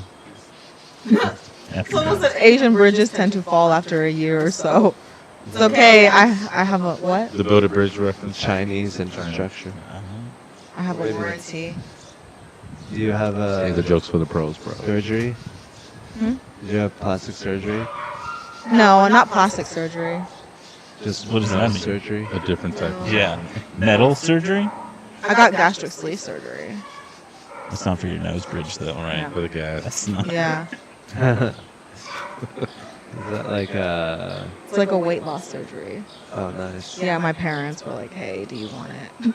after Someone God. said Asian bridges tend to fall after a year or so. It's okay. I have a what? The Build a Bridge reference. Chinese infrastructure. I have a warranty. Do you have Say the a jokes for the pros, bro. surgery? Hmm? Did you have plastic surgery? No, not plastic surgery. Just What does that mean? surgery? A different type. Of Yeah. Metal surgery? I got gastric sleeve surgery. That's not for your nose bridge, though, right? For the gas. That's not. Yeah. Is that like a... It's like a weight loss surgery. Oh, nice. Yeah, my parents were like, hey, do you want it?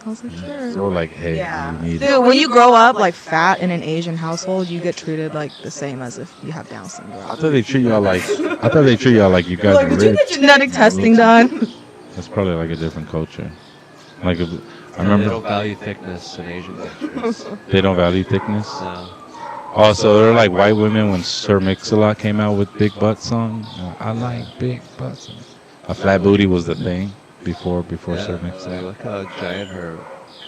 I was like, sure. So like, hey, Yeah. you need it. Dude, when you grow up like fat in an Asian household, you get treated like the same as if you have Down I syndrome. thought they treat y'all like. I thought they treat y'all like you guys Like, are did you rich. get genetic testing done? That's probably like a different culture. Like, I They remember don't value thickness in Asian cultures. they don't value thickness. No. Also, they're like white women when Sir Mix-a-Lot came out with Big Butt song. I like big butts. A flat booty was the thing before Yeah, Sir like, Mix-a-Lot. look how giant her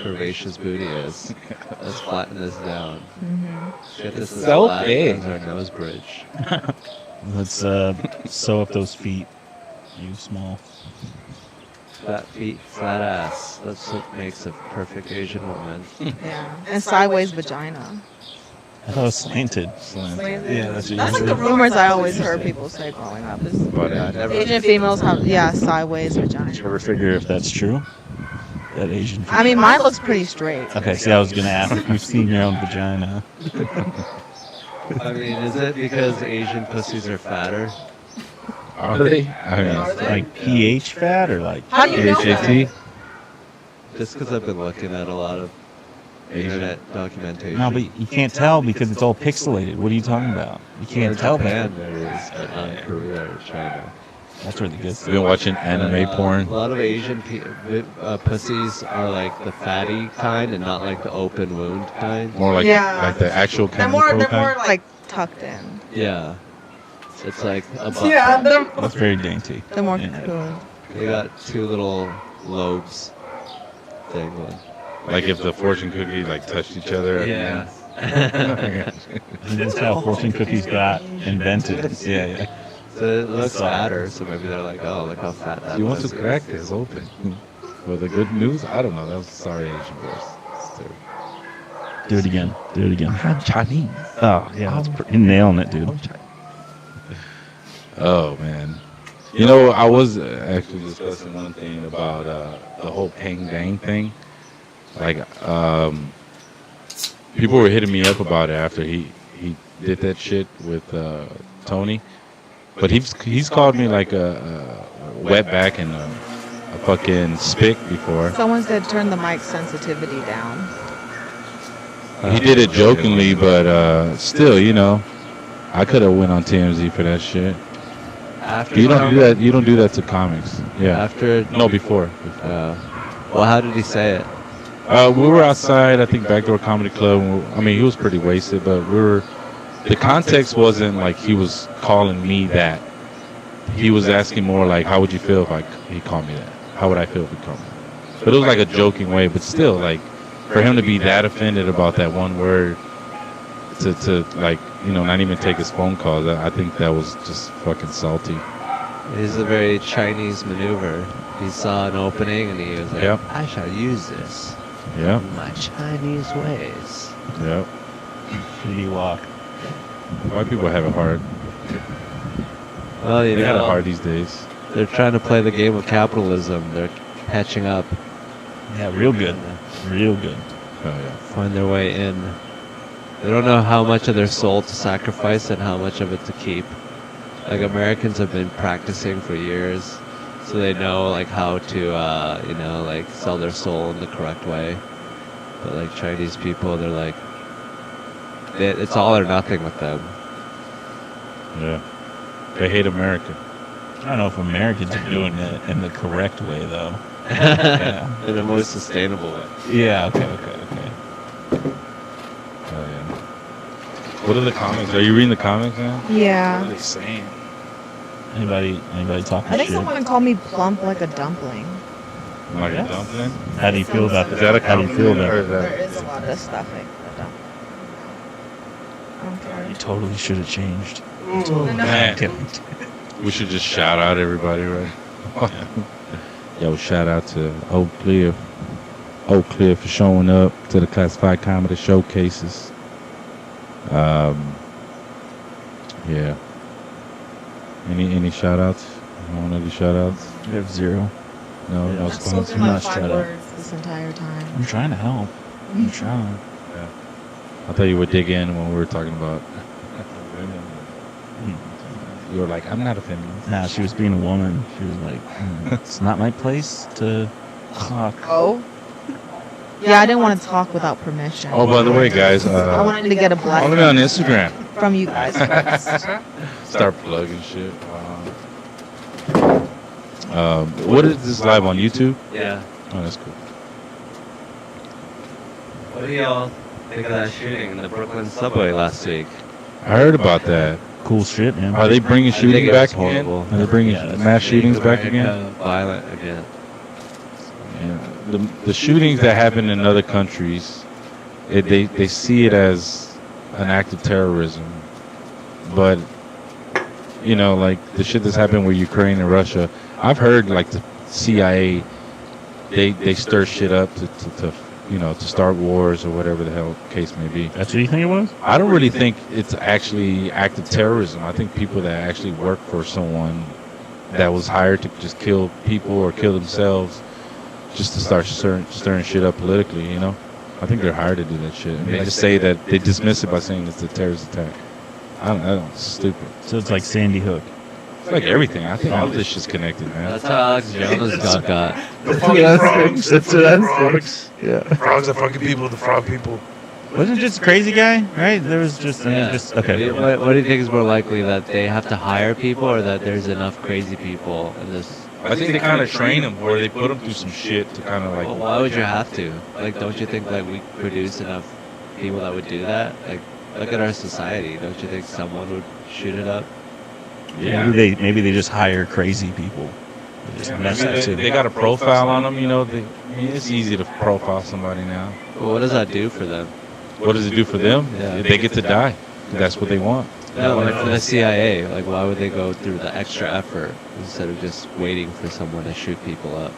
curvaceous booty is. Let's flatten this down. Get this as So flat big. as our nose bridge. Let's sew up those feet. You small. Fat feet, flat ass. That's what makes a perfect Asian woman. Yeah. And sideways vagina. I thought it was slanted. Yeah, that's what That's like the rumors I always heard people say growing up. Is But Asian females have, sideways Did you vagina. ever figure if that's true? That Asian. I mean, mine looks pretty straight. Okay, see, I was gonna ask if you've seen your own vagina. I mean, is it because Asian pussies are fatter? are they? I mean, Like pH fat or like How do you know that? HAT? Just because I've been looking at a lot of internet documentation. no, but you can't tell because it's all pixelated. What are you talking about? You can't tell Japan, that. there is, but not in Korea or China. That's really good. I've been watching anime porn. A lot of Asian pussies are like the fatty kind and not like the open wound kind. More like Yeah. like the actual They're chemical more kind. like tucked in. Yeah. It's like a butt. Yeah, That's very dainty. they're more Yeah. cocooned. They got two little lobes dangling. Like if the fortune cookie like touched each other. at the Yeah. end. That's how fortune cookies got invented. Yeah, yeah. So it looks fatter, so maybe they're like, oh, look how fat that You want to pussy crack is. this open? For the good news? I don't know. That was sorry, Asian voice. Do it again. Do it again. I'm Chinese. Oh, yeah, that's you're nailing it, dude. Oh man. You know, I was actually discussing one thing about the whole Pang Dang thing. Like, people were hitting me up about it after he did that shit with Tony. But he's called me like a wetback and a fucking spick before. Someone said turn the mic sensitivity down. He did it jokingly, but still, you know, I could have went on TMZ for that shit. After You don't do that. You don't do that to comics. Yeah. After. No, before. Well, how did he say it? We were outside, I think, Backdoor Comedy Club. I mean, he was pretty wasted, but we were. The context wasn't like he was calling me that. He was asking more like, how would you feel if he called me that? How would I feel if he called me that? But it was like a joking way, but still, like, for him to be that offended about that one word, to like, you know, not even take his phone calls, I think that was just fucking salty. He's a very Chinese maneuver. He saw an opening and he was like, Yep. I shall use this Yep. in my Chinese ways. Yep. Shitty walk. White people have it hard. Well, you They got it know, hard these days. they're trying to play the game of capitalism. They're catching up, Yeah, real good. Real good. Oh yeah. find their way in. They don't know how much of their soul to sacrifice and how much of it to keep. Like Americans have been practicing for years, so they know like how to, like sell their soul in the correct way. But like Chinese people, they're like, it's all or nothing with them. Yeah. They hate America. I don't know if Americans are doing it in the correct way, though. Yeah. In the most sustainable way. Yeah, okay. Oh yeah. What are the comics? Are you reading the comics now? What are Yeah. they saying? Anybody talking I think shit? someone called me plump like a dumpling. Like Yes. a dumpling? How do you feel about Is that? that a How do you feel compliment about or it? is There that? is a lot of stuffing. But I'm You sorry. totally should have changed. Man, we should just shout out everybody, right? Yo, shout out to Oak Clear for showing up to the Classified Comedy Showcases. Yeah. Any shout outs? You want to do shout outs? We have zero. No, no I've sponsors. spoken like not 5 shut up. words this entire time. I'm trying to help. I'm trying. I thought you would dig in when we were talking about women. You were like, I'm not a feminist. Nah, she was being a woman. She was like, it's not my place to talk. Oh? Yeah, I didn't want to talk without permission. Oh, by the way, guys, I wanted to get a follow me blessing on Instagram. from you guys first. Start plugging shit. What is this live on YouTube? Yeah. Oh, that's cool. What do y'all think of that shooting in the Brooklyn subway last week? I heard about that. Cool shit, man. Are they bringing I shooting think it back was again? horrible. Are they bringing Yeah, mass shootings back Make again? America violent again. Yeah. The shootings that happen in other countries, they see it as an act of terrorism. But, you know, like the shit that's happened with Ukraine and Russia, I've heard like the CIA, they stir shit up to start wars or whatever the hell case may be. That's what you think it was? I don't really think it's actually active terrorism. I think people that actually work for someone that was hired to just kill people or kill themselves just to start stirring shit up politically, you know? I think they're hired to do that shit. And they just say that, they dismiss it by saying it's a terrorist attack. I don't know, it's stupid. So it's like Sandy Hook. It's like everything. I think all this shit's connected, man. That's how Alex Jones got. The fucking frogs. That's what I'm frogs. Yeah. The frogs are fucking people. The frog people. Wasn't it just a crazy guy, right? There was just, Yeah. okay. What do you think is more likely, that they have to hire people or that there's enough crazy people in this? I think they kind of train them, or they put them through some shit to kind of like... Well, why would you have to? Like, don't you think like we produce enough people that would do that? Like, look at our society. Don't you think someone would shoot it up? Yeah. Maybe they just hire crazy people. They just mess Maybe that shit they up. got a profile on them, you know. It's easy to profile somebody now. Well, what does that do for them? What does it do for them? Yeah. They get to die. That's what they want. No, like for the CIA, like why would they go through the extra effort instead of just waiting for someone to shoot people up?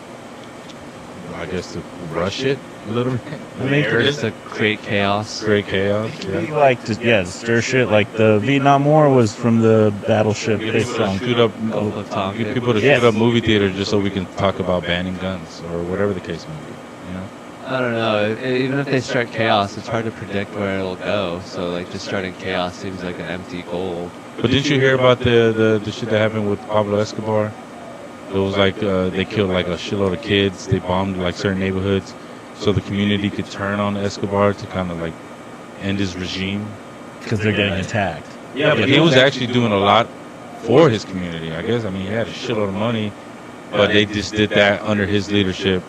I guess to rush it a little bit. Just to create chaos. Create chaos. Maybe Yeah. like to stir shit. Like the Vietnam War was from the battleship. Get They people to sunk. shoot up. Gulf of Tonkin. Get people to Yes. shoot up movie theaters just so we can talk about banning guns or whatever the case may be. You know. I don't know. Even if they start chaos, it's hard to predict where it'll go. So like just starting chaos seems like an empty goal. But didn't you hear about the shit that happened with Pablo Escobar? It was like they killed like a shitload of kids. They bombed like certain neighborhoods, so the community could turn on Escobar to kind of like end his regime. Because they're getting attacked. Yeah, but he was actually doing a lot for his community. I guess. I mean, he had a shitload of money, but they just did that under his leadership.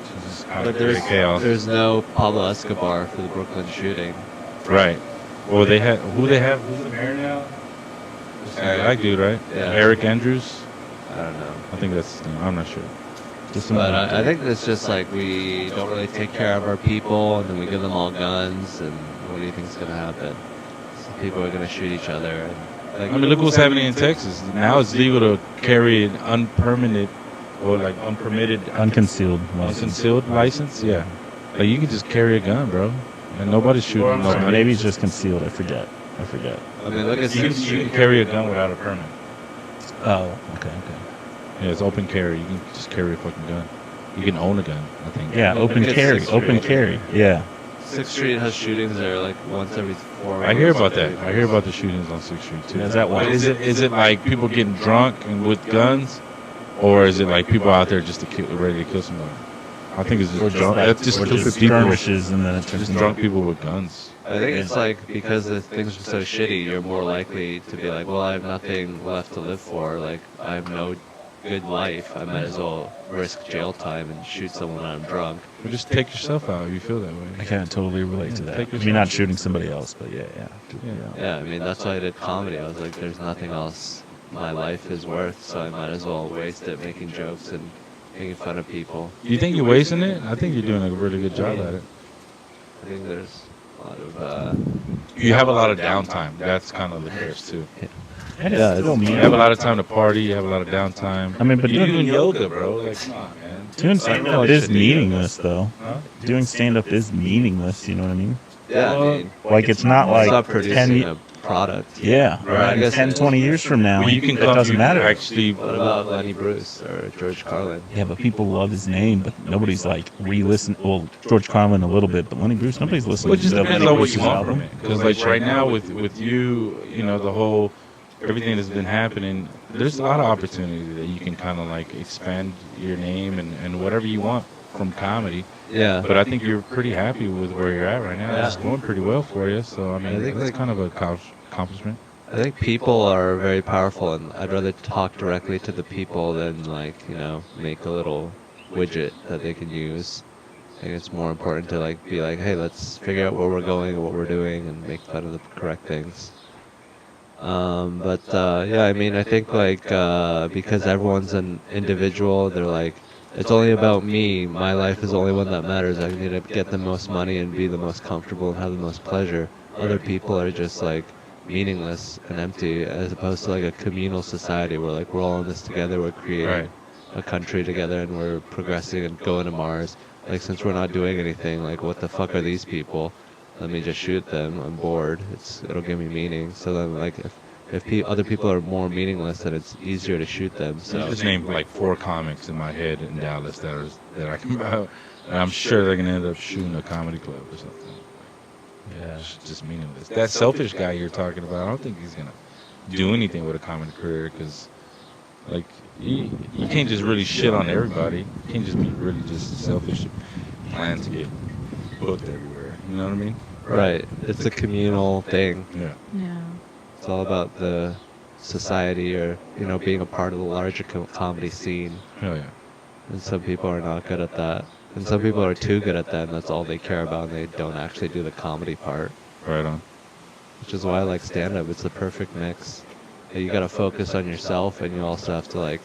To just kind of But create chaos. there's no Pablo Escobar for the Brooklyn shooting. Right. Well, they had who's the mayor now? It's the black dude, right? Yeah. Eric Andrews. I don't know. I think that's his name. I'm not sure. But I think it's just like we don't really take care of our people, and then we give them all guns, and what do you think's gonna happen? So people are gonna shoot each other, and Like, I mean, look what's happening in Texas. Now it's legal to carry an unpermitted or like unpermitted, Unconcealed license. unconcealed license. Yeah, like you can just carry a gun, bro, and nobody's shooting Or nobody. maybe it's just concealed. I forget. I mean, look at You can carry a gun without a permit. Oh, okay. Yeah, it's open carry. You can just carry a fucking gun. You can own a gun, I think. Yeah, open Look at carry. 6th Open Street. carry. Yeah. 6th Street has shootings there like once every 4 I hear months. about that. I hear about the shootings on 6th Street too. Is that why? But is it like people getting drunk and with guns, or is it like people out there just to kill, ready to kill somebody? I think it's just drunk. That's just or stupid just people. skirmishes and then it turns Just into drunk people with guns. I think it's like because the things are so shitty, you're more likely to be like, well, I have nothing left to live for. Like, I have no good life. I might as well risk jail time and shoot someone when I'm drunk. Or just take yourself out if you feel that I way. can't totally relate to that. take I mean, not shooting somebody else, but yeah. Yeah, I mean, that's why I did comedy. I was like, there's nothing else my life is worth, so I might as well waste it making jokes and making fun of people. You think you're wasting it? I think you're doing a really good job at it. I think there's a lot of, You have a lot of downtime. That's kind of the curse too. Yeah, still You have a lot of time to party. You have a lot of downtime. I mean, but you're doing- doing yoga, bro. Like, come on, man. Doing stand-up is meaningless, though. Huh? Doing stand-up is meaningless, you know what I mean? yeah, I mean, Like, it's not it's not like producing 10 a product. Yeah, Right. I guess 10, 20 years from now, Well, you can it come. doesn't You matter. Actually, What about Lenny Bruce or George Carlin? Yeah, but people love his name, but nobody's like re-listen. Well, George Carlin a little bit, but Lenny Bruce, nobody's listening Well, it just to depends Lenny on what Bruce's you want album. from it. Because like right now with you, you know, the whole everything that's been happening, there's a lot of opportunity that you can kind of like expand your name and whatever you want from comedy. Yeah. But I think you're pretty happy with where you're at right now. Yeah. It's going pretty well for you. So I mean, I think, that's like- kind of a accomplishment. I think people are very powerful, and I'd rather talk directly to the people than like make a little widget that they can use. I think it's more important to like be like, hey, let's figure out where we're going and what we're doing, and make fun of the correct things. Yeah, I mean, I think like because everyone's an individual, they're like, it's only about me. My life is the only one that matters. I need to get the most money and be the most comfortable and have the most pleasure. Other people are just like meaningless and empty, as opposed to like a communal society where like we're all in this together, we're creating Right. a country together, and we're progressing and going to Mars. Like, since we're not doing anything, like, what the fuck are these people? Let me just shoot them. I'm bored. It'll give me meaning. So then, like, if other people are more meaningless, then it's easier to shoot them. I So just named like 4 comics in my head in Dallas that I can. And I'm sure they're gonna end up shooting a comedy club or something. Yeah. It's just meaningless. That selfish guy you're talking about, I don't think he's gonna do anything with a comedy career because, like, you can't just really shit on everybody. You can't just be really just selfish and plan to get booked everywhere. You know what I mean? right, it's a communal thing. Yeah. Yeah. It's all about the society, or being a part of the larger comedy scene. Hell yeah. And some people are not good at that. And some people are too good at that, and that's all they care about, and they don't actually do the comedy part. Right on. Which is why I like stand-up. It's the perfect mix. You gotta focus on yourself, and you also have to, like,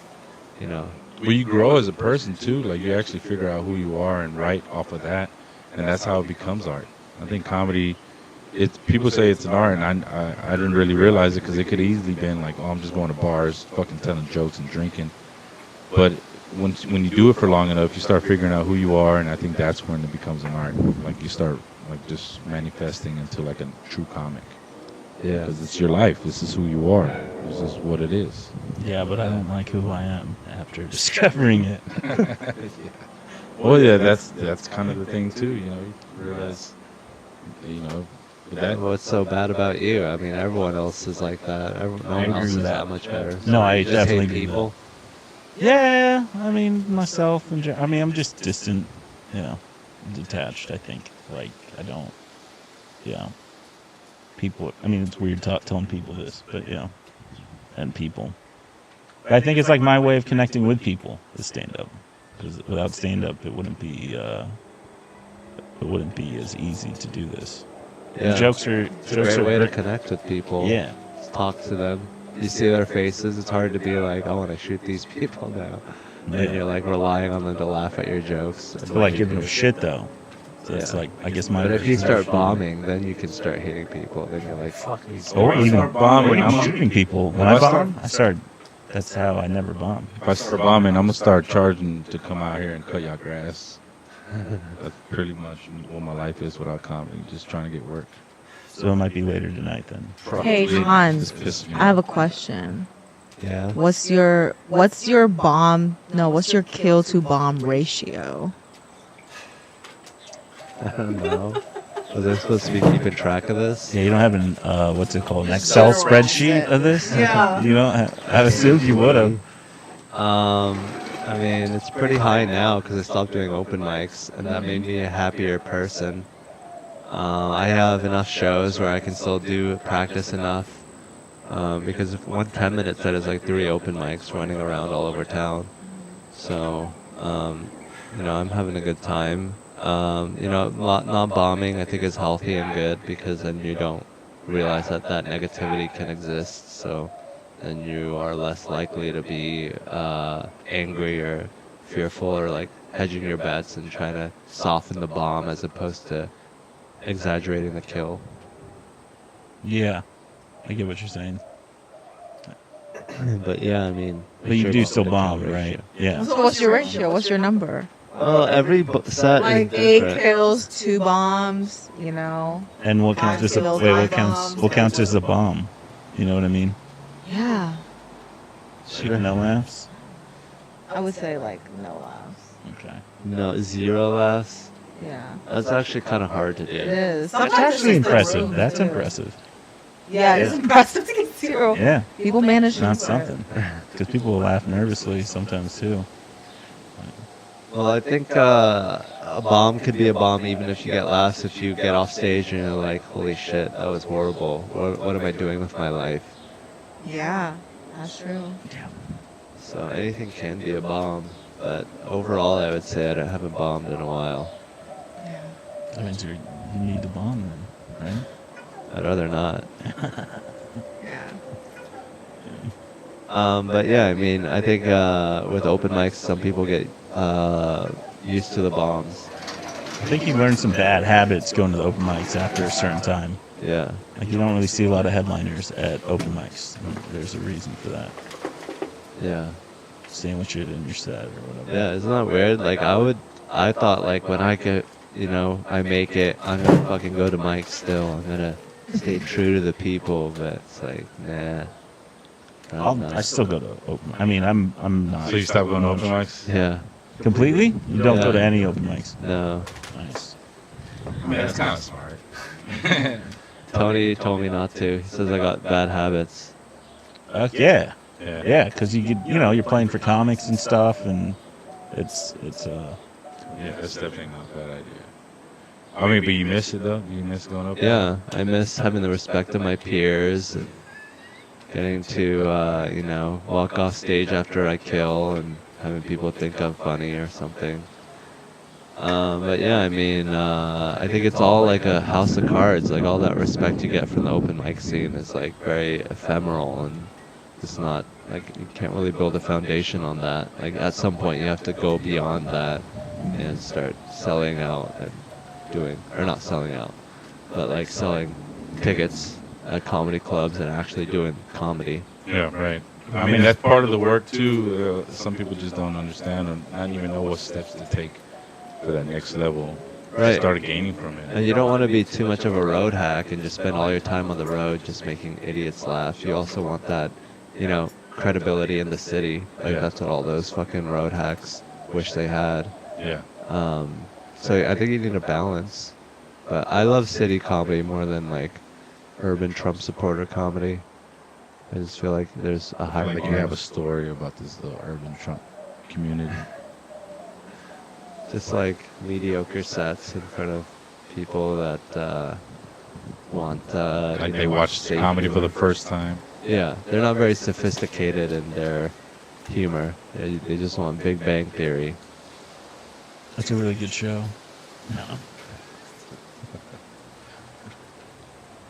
Well, you grow as a person too. Like you actually figure out who you are and write off of that, and that's how it becomes art. I think comedy. People say it's an art, and I didn't really realize it because it could easily been like, oh, I'm just going to bars, fucking telling jokes and drinking. But when you do it for long enough, you start figuring out who you are, and I think that's when it becomes an art. Like you start like just manifesting into like a true comic. yeah. Because it's your life. This is who you are. This is what it is. Yeah, but I don't like who I am after discovering it. Well, yeah, that's kind of the thing too. You know, you realize, that What's so bad about you? I mean, everyone else is like that. No one agree else with is that. that much better. No, I You just definitely hate do people. Yeah, I mean, myself, I mean, I'm just distant, detached, I think. Like, I don't, people, I mean, it's weird telling people this, but, and people. But I think it's like my way of connecting with people, is stand-up. Because without stand-up, it wouldn't be as easy to do this. Yeah. Jokes are, It's a great way to connect with people. yeah. Just talk to them. You see their faces. It's hard to be like, I want to shoot these people now. And Yeah. you're like relying on them to laugh at your jokes. I feel like giving a shit, though. So it's Yeah. like, I guess my. But if you version start of- bombing, then you can start hating people. Then you're like, fuck these Or guys. even start bombing, or even I'm- shooting people. When If I I start- bomb, I start. That's how I never bomb. If I start bombing, I'm gonna start charging to come out here and cut y'all grass. That's pretty much what my life is without comedy. Just trying to get work. So it might be later tonight then. Hey, Probably. Hans, Just pisses me I have off. a question. Yeah. What's your kill to bomb ratio? I don't know. Was I supposed to be keeping track of this? Yeah, you don't have an what's it called, an Excel spreadsheet of this? Yeah. You don't. I assumed you would have. I mean, it's pretty high now because I stopped doing open mics, and that made me a happier person. I have enough shows where I can still do practice enough. Because if one 10-minute set is like 3 open mics running around all over town. So, I'm having a good time. Not bombing I think is healthy and good because then you don't realize that negativity can exist. So, then you are less likely to be angry or fearful or like hedging your bets and trying to soften the bomb as opposed to exaggerating the kill. Yeah, I get what you're saying. But yeah, I mean. But you do still the bomb, kill right? ratio. Yeah. So what's your ratio? What's your number? Well, every set Like is 8 different. kills, 2 bombs, you know? And what counts as a kills, wait? 5 bombs. What counts as a bomb? You know what I mean? Yeah. Shooting no laughs. I would say like no laughs. Okay. No, 0 laughs. Yeah. That's actually kind of hard to do. It is. That's Sometimes actually it's the impressive. room, That's too. impressive. Yeah, it's impressive to get 0. Yeah, People manage to not do it. something. Because people will laugh nervously sometimes too. Well, I think a bomb could be a bomb even if you get laughs. If you get off stage and you're like, holy shit, that was horrible. What am I doing with my life? Yeah, that's true. So anything can be a bomb. But overall, I would say I haven't bombed in a while. Yeah. That means you need the bomb then, right? I'd rather not. Yeah. But yeah, I mean, I think with open mics, some people get used to the bombs. I think you learn some bad habits going to the open mics after a certain time. Yeah. Like you don't really see a lot of headliners at open mics. There's a reason for that. Yeah. Sandwich it in your set or whatever. Yeah, isn't that weird? Like I thought like when I get, I make it, I'm gonna fucking go to mics still. I'm gonna stay true to the people, but it's like, nah. I still go to open. I mean, I'm not. So you stop going to open mics? Yeah. Completely? You don't go Yeah. to any open mics. No. Nice. I mean, that's kind of smart. Tony told me not to. He says I got bad habits. Yeah. Yeah. Yeah, because you're playing for comics and stuff, and it's Yeah, that's definitely not a bad idea. I mean, but you miss it though. You miss going open. Yeah, I miss having the respect of my peers and getting to, walk off stage after I kill and having people think I'm funny or something. But yeah, I mean, I think it's all like a house of cards. Like all that respect you get from the open mic scene is like very ephemeral, and it's not like you can't really build a foundation on that. Like at some point you have to go beyond that and start selling out and not selling out, but like selling tickets at comedy clubs and actually doing comedy. Yeah, right. I mean, that's part of the work too. Some people just don't understand or not even know what steps to take for that next level. Right. To start gaining from it. And you don't want to be too much of a road hack and just spend all your time on the road just making idiots laugh. You also want that, credibility in the city. Like Yeah. that's what all those fucking road hacks wish they had. Yeah. So I think you need a balance. But I love city comedy more than like urban Trump supporter comedy. I just feel like there's a I higher feel like you have a story about this little urban Trump community. just like mediocre sets in front of people that want Like they watch safe comedy for the humor. first time. Yeah, they're not very sophisticated in their humor. They just want Big Bang Theory. That's a really good show.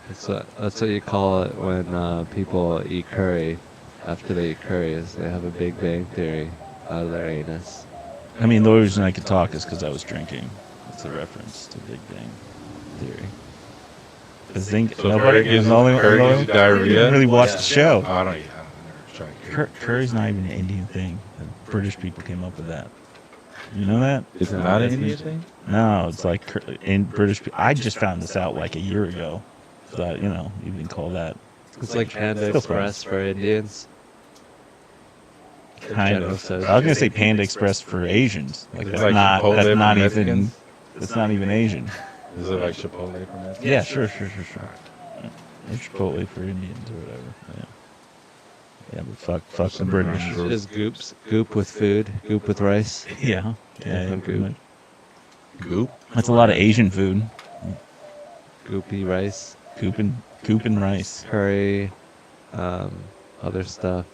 That's what you call it when people eat curry. After they eat curry, is they have a Big Bang Theory out of their anus. I mean, the only reason I could talk is because I was drinking. It's a reference to Big Bang Theory. So Nobody Curry gives you diarrhea. really watched the show. I don't. Yeah, I never tried. Curry's not even an Indian thing. The British people came up with that. You know that? Is it not an Indian thing? No, it's like in British. I just found this out like a year ago. So you can call that It's like Panda Still Express for Indians. kind General of. says. I was gonna say Panda Express for Asians. Like Is it that's like not. Chipotle That's for not even. Mexicans? That's not even Asian. Is it like Chipotle for Mexicans? Yeah, sure. Or Chipotle for Indians or whatever. Yeah, but fuck the British. Just goop with food, goop with rice. Yeah. Goop. pretty much. Goop. That's a lot of Asian food. Goopy rice, Coop and rice. curry, other stuff.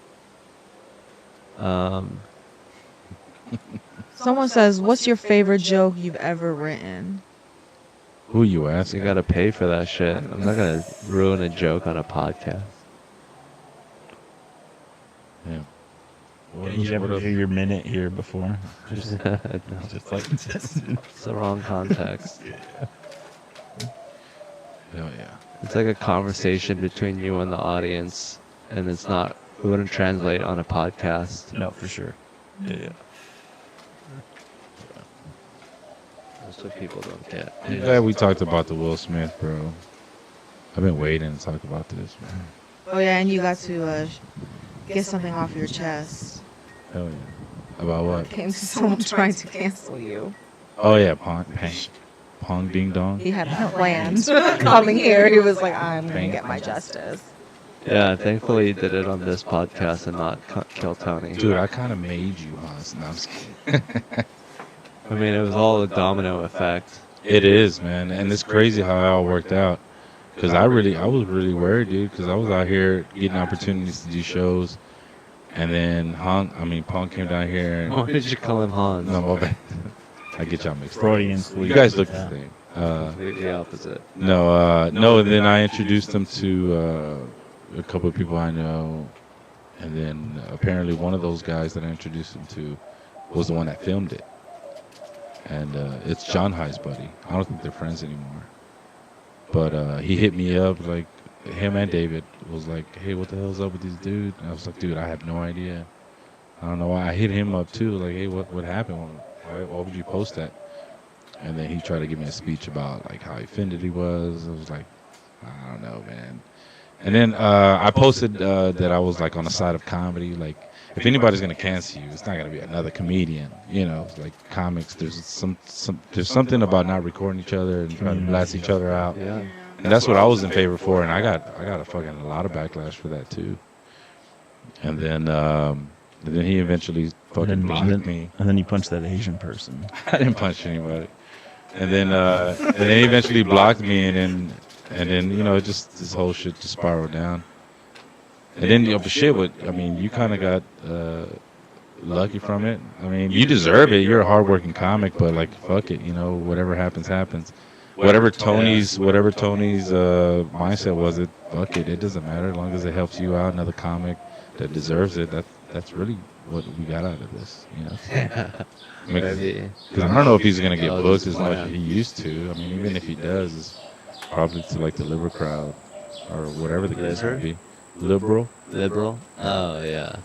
Someone says, "What's your favorite joke you've ever written?" Who you You asking? gotta pay for that shit. I'm not gonna ruin a joke on a podcast. Yeah. What Did you ever else? hear your minute here before? No, Just like it's the wrong context. Hell yeah. It's like a conversation between you and the audience, and it's not. It wouldn't translate on a podcast. no, for sure. Yeah. That's what people don't get. I'm glad we talked about the Will Smith, bro. I've been waiting to talk about this, man. Oh yeah, and you got to get something off your chest. Hell yeah. About what? Came to someone trying to cancel you. Oh yeah, Pong Ding Dong. He had plans coming here. He was like, "I'm gonna get my justice." Yeah, thankfully he did it on this podcast and not Kill Tony. Dude, I kind of made you, huh? No, I'm just kidding. I mean, it was all a domino effect. It is, man, and it's crazy how it all worked out. Cause I was really worried, dude. Cause I was out here getting opportunities to do shows, and then Pong came down here. And, Why did you call him Hans? no, my bad. I get y'all mixed up. Freudian sleep. You guys look Yeah. the same. Completely opposite. No. And then I introduced them to a couple of people I know, and then apparently one of those guys that I introduced them to was the one that filmed it, and it's John High's buddy. I don't think they're friends anymore, but he hit me up, like him and David was like, "Hey, what the hell's up with this dude?" And I was like, "Dude, I have no idea. I don't know why." I hit him up too, like, "Hey, what happened? Why would you post that?" And then he tried to give me a speech about like how offended he was. I was like, I don't know, man. And then I posted that I was like on the side of comedy. Like, if anybody's gonna cancel you, it's not gonna be another comedian. You know, like comics. There's there's something about not recording each other and trying to blast each other out. Yeah. And that's what I was in favor for. And I got a lot of backlash for that too. And then he eventually fucking blocked me. And then you punch that Asian person. I didn't punch anybody. And then he eventually blocked me, and then just this whole shit just spiraled down. And then but shit, you kind of got lucky from it. I mean, you deserve it. You're a hardworking comic, but like fuck it, whatever happens happens. Whatever Tony's mindset was, fuck it. It doesn't matter as long as it helps you out. Another comic that deserves it. That's really what we got out of this, Maybe. Because I don't know if he's gonna get I'll booked just as much plan. as he used to. I mean, even if he does, it's probably to like the liberal crowd or whatever the case Liver? may be. Liberal? Liberal? Oh, yeah.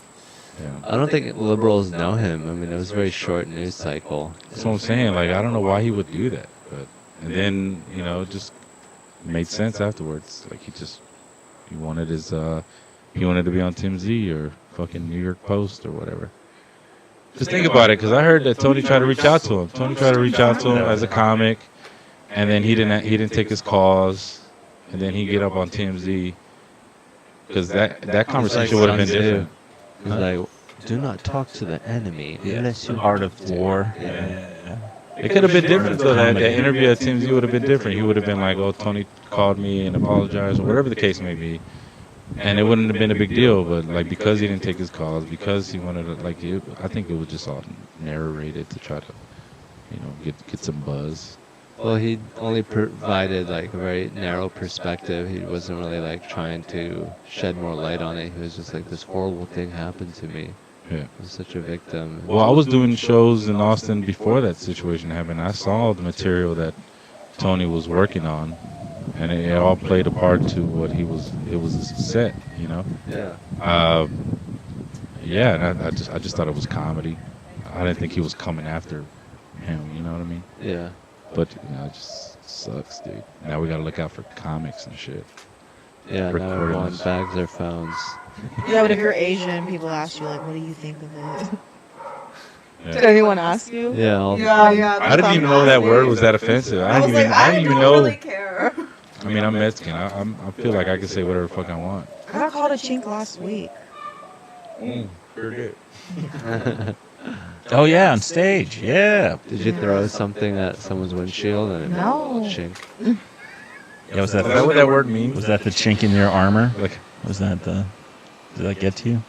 Yeah. I don't think liberals know him. I mean, it was a very short news cycle. That's what I'm saying. Like, I don't know why he would do that, but and then it just made sense afterwards. Like he wanted to be on TMZ or fucking New York Post or whatever. Just think about it, because I heard that Tony tried to reach out to him. Tony tried to reach out to him as a comic, and then he didn't take his calls, and then he get up on TMZ, because that conversation would have been different. He's like, do not talk to the enemy unless you Art of War. Yeah. It could have been different though. That interview at TMZ would have been different. He would have been like, "Oh, Tony called me and apologized," or whatever the case may be, and it wouldn't have been a big deal. But like because he didn't take his calls, because he wanted to I think it was just all narrated to try to, get some buzz. Well, he only provided like a very narrow perspective. He wasn't really like trying to shed more light on it. He was just like, this horrible thing happened to me. Yeah. I'm such a victim. Well, I was doing shows in Austin before that situation happened. I saw the material that Tony was working on, and it all played a part to what he was. It was a set, you know. Yeah. Yeah, and I just thought it was comedy. I didn't think he was coming after him. You know what I mean? Yeah. But it just sucks, dude. Now we gotta look out for comics and shit. Yeah, now Recording everyone this. bags their phones. Yeah, but if you're Asian, people ask you like, "What do you think of it?" Yeah. Did anyone ask you? Yeah, Yeah. I didn't even know that word was that offensive. I didn't even don't know. really care. I mean, I'm Mexican. I feel like I can say whatever the fuck I want. I got called a chink last week. Oh yeah, on stage. Yeah. Did you throw something at someone's windshield and it No. chink? Yeah. Was Is that what that word means? Was that the chink in your armor? Like, Was that the? Did that get to you?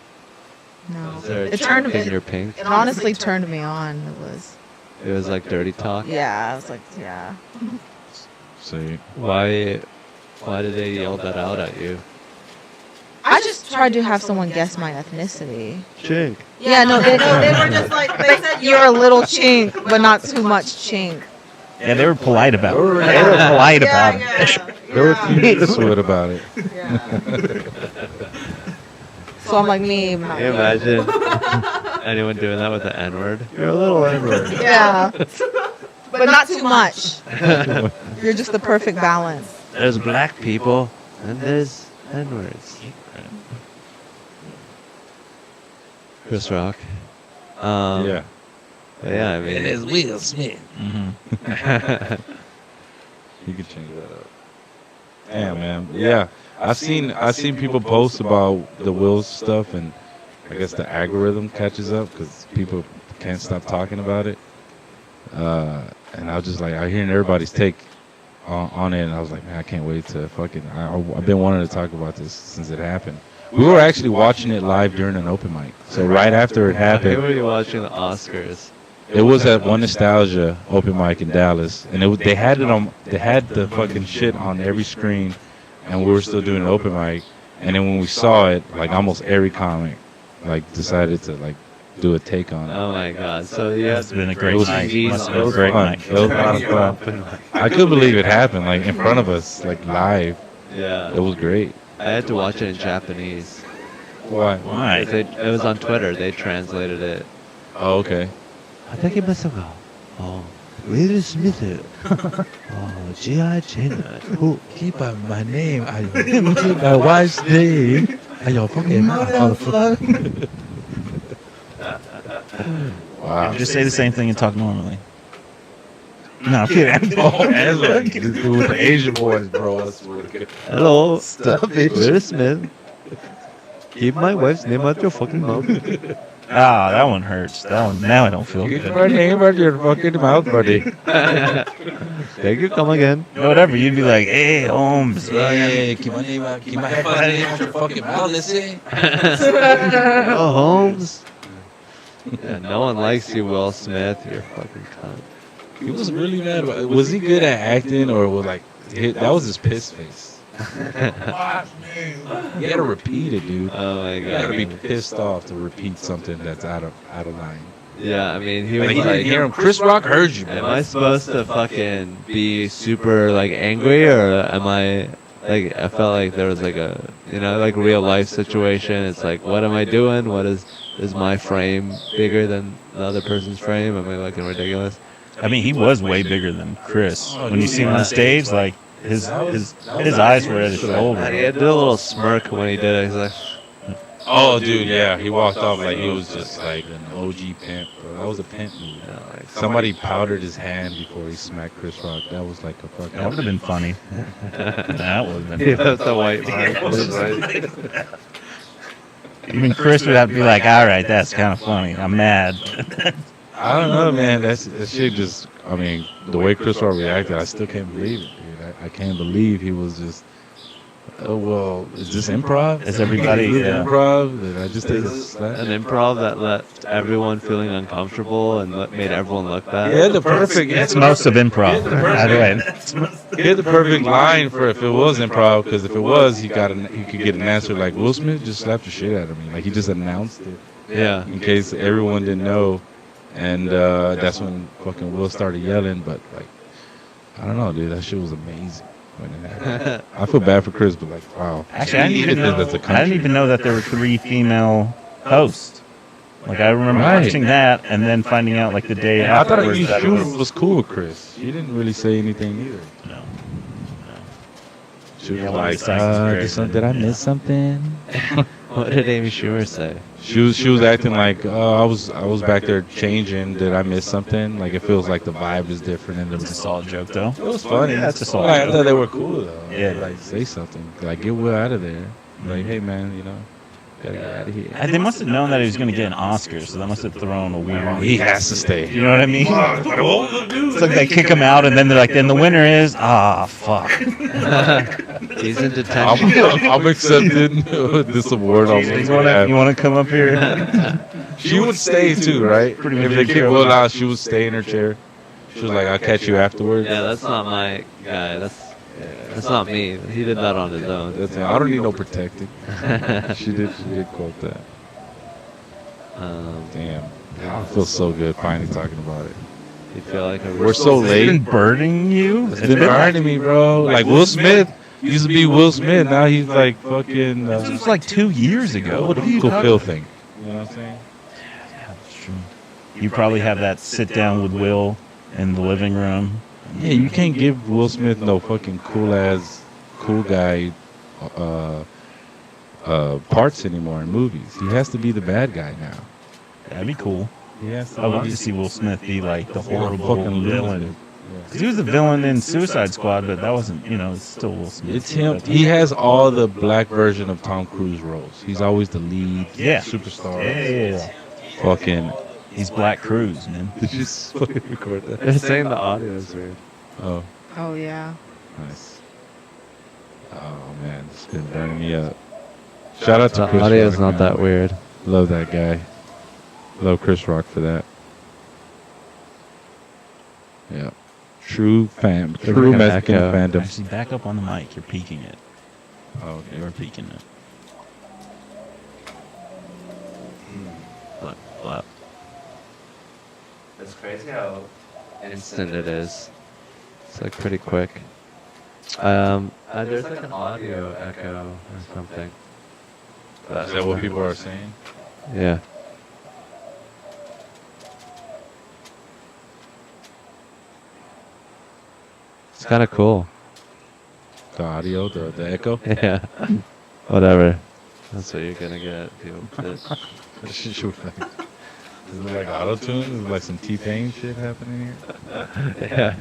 No. Is there a It turned chink in me. your pink? It honestly turned me on. It was like dirty talk. Yeah, I was like, yeah. say, Why did they yell that out at you? I just tried to have someone guess my ethnicity. Chink. Yeah, no, they were just like, they said you're a little chink, but not too much chink. Yeah, they were polite about it. They were polite about it. they were sweet about it. So I'm like, me. Can you imagine anyone doing that with the N-word? You're a little N-word. Yeah. But not too much. You're just the perfect balance. There's black people and there's N-words. Chris Rock. Yeah. Yeah, I mean, it's Will Smith. You could change that up. Damn, man. Yeah. I've seen people post about the Will stuff, and I guess the algorithm catches up because people can't stop talking about it. And I was just like, I hearing everybody's take on it, and I was like, man, I can't wait to fucking. I've been wanting to talk about this since it happened. We were actually watching it live during an open mic. So right after it Who happened, were you watching the Oscars? it was at One Nostalgia open mic in Dallas, and they had the fucking shit on every screen, and we were still doing an open mic. And then when we saw it, like almost every comic, like decided to like do a take on it. Oh my god. So yeah, It's been a great It was- night. it Must have It been a was great fun. night. It was a lot of fun. I couldn't believe it happened, like in front of us, like live. Yeah. It was great. I had to watch it in Japanese. Why? Why? It was on Twitter. They translated it. Oh, okay. Will Smith. G.I. Jane. Who keep my name? Keep my wife's name. And your fucking motherfucker. Wow. Just say the same thing and talk normally. No, I'm kidding. This dude with the Asian boys, bro. That's really good. Hello, Stop it. Will Smith. Keep my wife's name out your fucking mouth. Ah, that one hurts. That one. Now I don't feel Get good. my name out your fucking mouth, buddy. Thank you. Come again. Whatever. You'd be like, hey, Holmes. Hey, keep my name out. Keep my fucking name out your fucking mouth. Let's see. Oh, Holmes. Yeah, no one likes you, Will Smith. You're fucking cunt. He was really mad. Was he good at acting, or was like that was his piss face? You gotta repeat it, dude. Oh my You gotta be god. pissed off to repeat something that's out of line. Yeah, I mean, he was Like, you didn't like, hear him. Chris Rock heard you, am bro. I supposed to fucking be super like angry, or am I like? I felt like there was like a like real life situation. It's like, what am I doing? What is my frame bigger than the other person's frame? Am I looking ridiculous? I mean, he was way bigger than Chris. When you see him on stage, like his eyes were at his shoulder. He did a little smirk when he did it. He's like, Oh, dude, yeah. He walked off like he was just like an OG pimp, bro. That was a pimp move. Somebody powdered his hand before he smacked Chris Rock. That was like a fucking. That would have been funny. That would have he been. left the white mark. Even Chris would have to be like, all right, that's kind of funny. I'm mad. I don't know, man. That shit just. I mean, the way Chris Rock reacted, I still can't believe it, dude. I can't believe he was just. Oh well, is this improv? Is everybody- Is it yeah. improv? Did I just take a slap? An improv that left everyone feeling uncomfortable and made everyone look bad. Yeah, the perfect. That's most of improv. By the way, He had the perfect line for if it was improv, because if it was, he could get an answer like Will Smith just slapped the shit out of me. Like he just announced it. Yeah. in case everyone didn't know. And that's when fucking Will started yelling. But like, I don't know, dude. That shit was amazing when it happened. I feel bad for Chris, but like, wow. Actually, I didn't even As a know. country. I didn't even know that there were 3 female hosts. Like I remember Right. watching that and then finding out like the day I thought afterwards that it Schumer was cool with Chris. She didn't really say anything either. No. She was Yeah, well, like, besides did I miss something? What did Amy Schumer say? She was acting like, I was back there changing. Did I miss something? Like, it feels like the vibe is different. And It's a solid joke though. it was funny. Yeah, it's a solid I joke. thought they were cool though. Yeah. Like, say something. Like, get Will out of there. Like, hey man, gotta get out of here. And they must have known that he was going to get an Oscar, so that must have thrown a weird. He has to stay. You know what I mean? It's like they kick him out, and then they're like, then the winner is fuck. He's in detention. I'm accepting this award. You want to come up here? She would stay too, right? Pretty much If they kicked Will out, she would stay in her chair. She was like, "I'll catch you afterwards." Yeah, that's not my guy. That's not me. He did that on his own. That's it. I don't need no protecting. She did quote that. Damn, I feel so good finally talking about it. You feel like We're so It's late. been burning you. It's been burning me, bro. Like Will Smith used to be Will Smith. Now he's like fucking. This was like 2 years ago. What a Uncle Phil thing. You know what I'm saying? That's true. You probably have that sit down with Will in the living room. Yeah, you can't give Will Smith no fucking cool guy parts anymore in movies. He has to be the bad guy now. That'd be cool. He has to I'd love to see Will Smith be like the horrible fucking villain. 'Cause he was the villain in Suicide Squad, but that wasn't, it's still Will Smith. It's him. He has all the black version of Tom Cruise roles. He's always the lead superstar. Yeah. Fucking. He's Black Cruz, man. Did you just fucking record that? They're saying the audio is weird. Oh, Oh yeah. nice. Oh man, it's been burning me up. Shout out to The Chris audio is Rock, not man. that weird. Love that guy. Love Chris Rock for that. Yeah. True Mexican Echo. fandom. Actually, back up on the mic. You're peeking it. Oh, okay. You're peeking it. Wow. It's crazy how instant it is. It's like pretty quick. There's like an audio echo or something. Is that what people are saying? Yeah. It's kind of cool. The audio, the echo? Yeah. Whatever. That's what you're gonna get. People bitch. Is it like auto-tune? Is it like some T-Pain shit happening here? Yeah.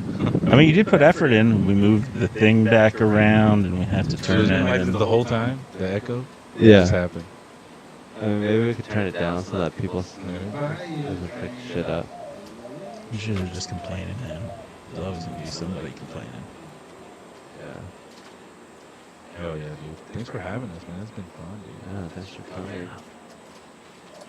I mean, you did put effort in. We moved the thing back around, and we had to So turn it's it been like in. the whole time? The echo? What Yeah. just happened? I mean, maybe we could turn it down so that people doesn't pick shit up. You should have just complaining, man. There's always going to be somebody complaining. Yeah. Hell yeah, dude. Thanks for having us, man. It's been fun, dude. Yeah, thanks for coming.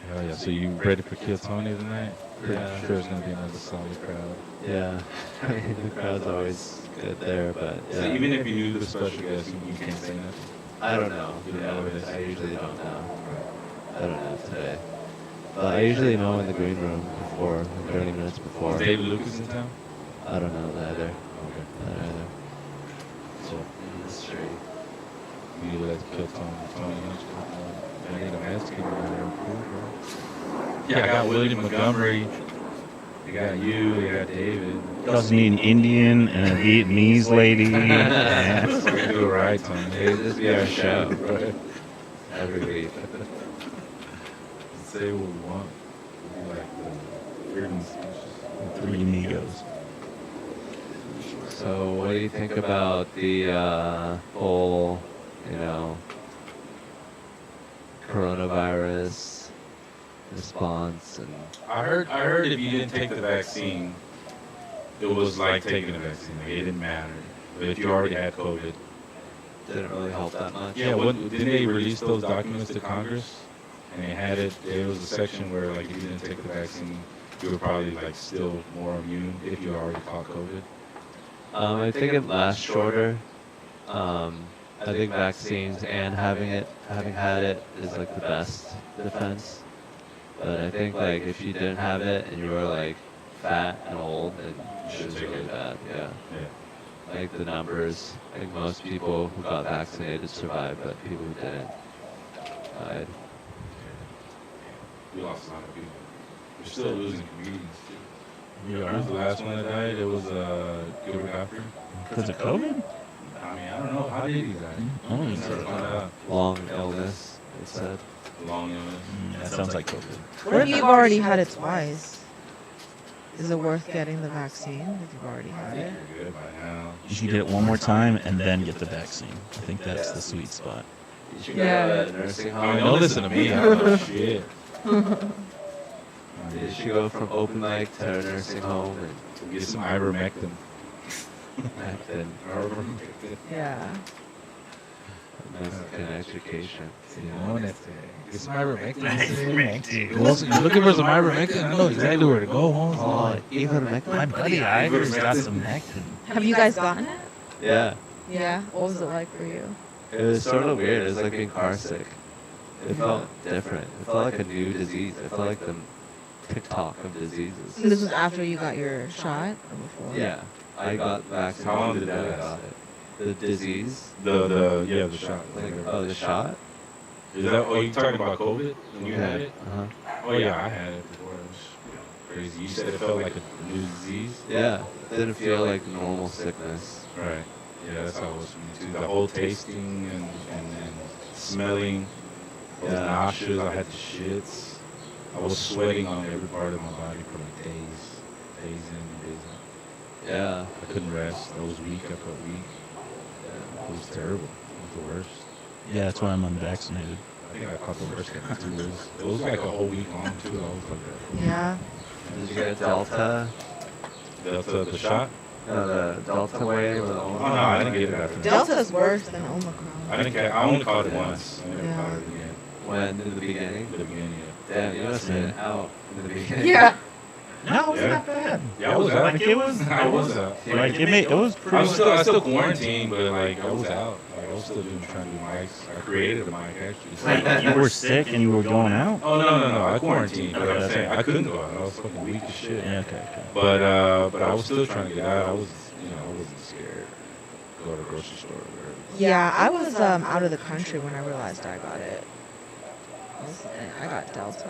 Hell yeah. So you ready for Kill Tony tonight? Yeah. I'm sure it's going to be another solid crowd. Yeah. I mean, the crowd's always good there, but So yeah. even if you knew the special guest, you can't say nothing. I don't know. You don't know who it is? I usually don't know. I don't know today. But I usually know in the green room before, like 30 minutes before. Is David Lucas in town? I don't know either. Okay. Not either. So, mystery. You let Kill Tony Hunchkin. I need a Mexican guy real cool, bro. Yeah, I got William Montgomery. I got you. I got David. You also need an Indian and a Vietnamese lady. Yeah. We can do it right, Tony. Hey, this be our show, right? Every week. Say what we want. We'll be like the freedom of speech. Three amigos. So, what do you think about the whole, coronavirus response and I heard if you didn't take the vaccine, it was like taking a vaccine. Like, it didn't matter. But if you already had COVID, didn't really help that much? yeah, didn't they release those documents to Congress? And they had it. There was a section where, like, if you didn't take the vaccine, you were probably like still more immune if you already caught COVID. I think it lasts shorter. I think vaccines and having had it is like the best defense. But I think like if you didn't have it and you were like fat and old, then it was really bad. Yeah. Yeah. Like the numbers, like most people who got vaccinated survived, but people who didn't died. We lost a lot of people. We're still losing comedians too. We Who was the last one that died? It was Gilbert Gottfried. Because of COVID? I mean, I don't know. How did he die? I don't We know. never found out. Long illness, it said. Long illness. That sounds like COVID. What if you've already had it twice? Is it worth getting the vaccine if you've already I had think it? you're good by now. You should get it one more time and then get the vaccine. I think that's the sweet spot. You should Yeah. go to a nursing home. I mean, don't listen to me. I don't know shit. You should go from open mic to a nursing home and Get some ivermectin. back then Ivermectin. Yeah. Mexican education. Get some ivermectin. You're looking for some ivermectin? I know exactly where to go, home. My buddy Ivor's got some Nectin. Have you guys gotten it? Yeah. Yeah. What was it like for you? It was sort of weird. It was like being car sick. It felt different. It felt like a new disease. It felt like the TikTok of diseases. So this was after you got your shot or before? Yeah. I got vaccinated. How long did the day that I got it. The disease? The shot. Like, oh, the shot? Is that, oh, you talking about COVID when you had it? Uh-huh. Oh, yeah, I had it before. It was crazy. You said it felt like a new disease? Yeah. It didn't feel like normal sickness. Right. Yeah, that's how it was for me, too. The whole tasting and smelling, I was Yeah. nauseous, I had the shits. I was sweating on every part of my body for like days in and days out. Yeah. I couldn't rest. I was weak. I felt weak. It was terrible. It was the worst. Yeah, that's why I'm unvaccinated. I think I caught the worst after 2 years. It was like a whole week long, too. I was like, Yeah. Did you get Delta? the shot? No, the Delta wave or the Oh, Omicron? no, I didn't get it after that. Delta's worse than Omicron. I only caught it once. I never Yeah. caught it again. When? In the beginning? At the beginning, Damn, you must have been out in the beginning. Yeah. No, it wasn't Yeah. that bad. Yeah, I was out. Like it was, I was out. like it was I pretty. was still quarantined, but like I was out. Like I was still trying to do mics. I created a mic actually. Like, you were sick and you were going out. Oh no! I quarantined, but I'm Okay. saying I couldn't go out. I was fucking weak as shit. Yeah, okay. But I was still trying to get out. I wasn't scared. Go to the grocery store. Or whatever. Yeah, I was out of the country when I realized I got it. I got Delta.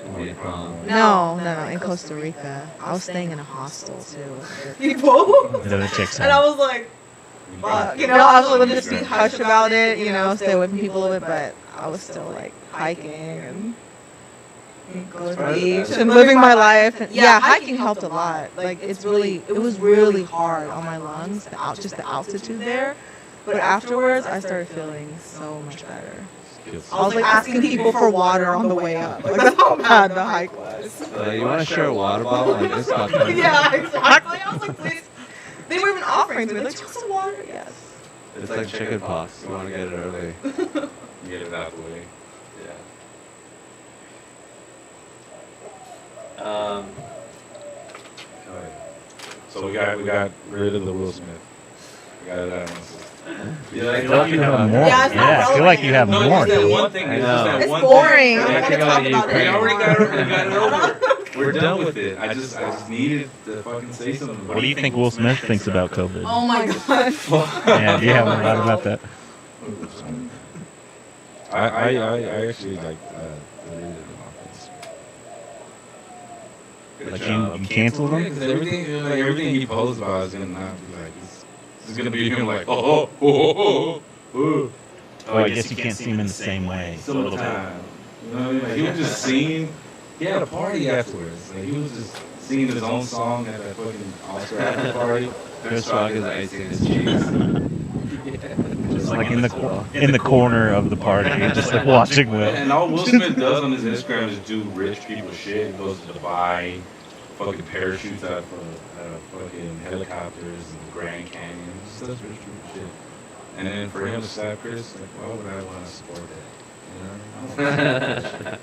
In Vietnam. No, in Costa Rica. I was staying in a hostel too with people. That checks And I out. was like, fuck, I was going to just be hush about it, stay away from people a little bit, but I was still like hiking and going to the beach and living my life. And, yeah, hiking helped a lot. Like it was really hard on my lungs, just the altitude there. But afterwards, I started feeling so much better. I was like asking people for water on the way up. Like that's how bad the hike was. You want to share a water bottle? Like this fucking. Yeah, exactly. I was like, please. They were even offering to me, like, just some water. Yes. It's like chicken pox. You want to get it early. Get it out the way. Yeah. So we got rid of the Will Smith. We got it out of my system. I feel like you have more. Yeah, it's not I feel like you have No, more. it's that one thing. I It's just know. that It's one boring. thing. I don't want to talk about it We already anymore. got it over. We're done with it. I just needed to fucking say something. What do you think Will Smith thinks about COVID? Oh my god. Yeah, do you have a lot about that? I actually like deleted him off Instagram. Like you canceled Yeah, him? 'cause everything he posts about is gonna not be like it's gonna be him like oh. Oh, I guess you can't see him in the same way. It's a little bit. Sometime. You know what I mean? Like, he was just singing. He had a party afterwards. Like, he was just singing his own song at that fucking Oscar after party. Chris Rock is icing his cheeks. Just like in the corner of the party, just like watching Will. And all Will Smith does on his Instagram is do rich people shit. He goes to Dubai, fucking parachutes out of fucking helicopters and the Grand Canyon. Just does rich people shit. And then for him to slap Chris, like, why would I want to support that? You know what I mean?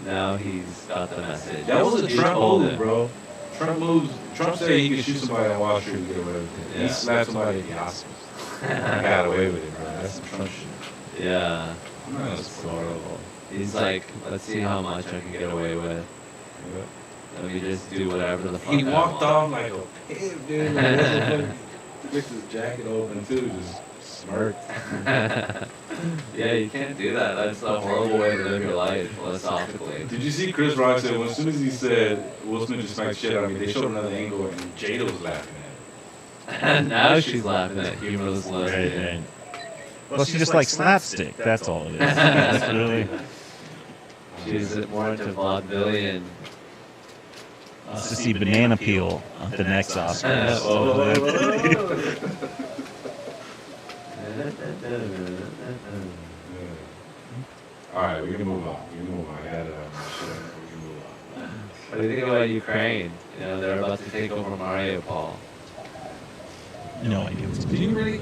Now he's got the message. That was a He Trump told move, him. bro. Trump said he could shoot somebody on Wall Street and get away with it. Yeah. He slapped somebody at the Oscars. He got away with it, bro. That's some Trump shit. Yeah. I'm not gonna support it. He's like, let's see how much I can get away with. Let me just do whatever the fuck He I walked want. off like a pimp, dude. Like, what the fuck? Flicked his jacket open too, just smirked. Yeah, you can't do that. That's a horrible way to live your life philosophically. Did you see Chris Rock said as soon as he said Will Smith just smacked shit out of me, they showed another angle and Jada was laughing at him. And now she's laughing at humorless Right, lesbian. right. Well, she just like slapstick. That's all it is. That's really. She's more into vaudevillian. To see Banana Peel at the next Oscars. All right, we can move on. We can move on. I got it. We can move on. What do you think about Ukraine? You know, they're about to take over Mariupol. No idea what's Do going you on. really?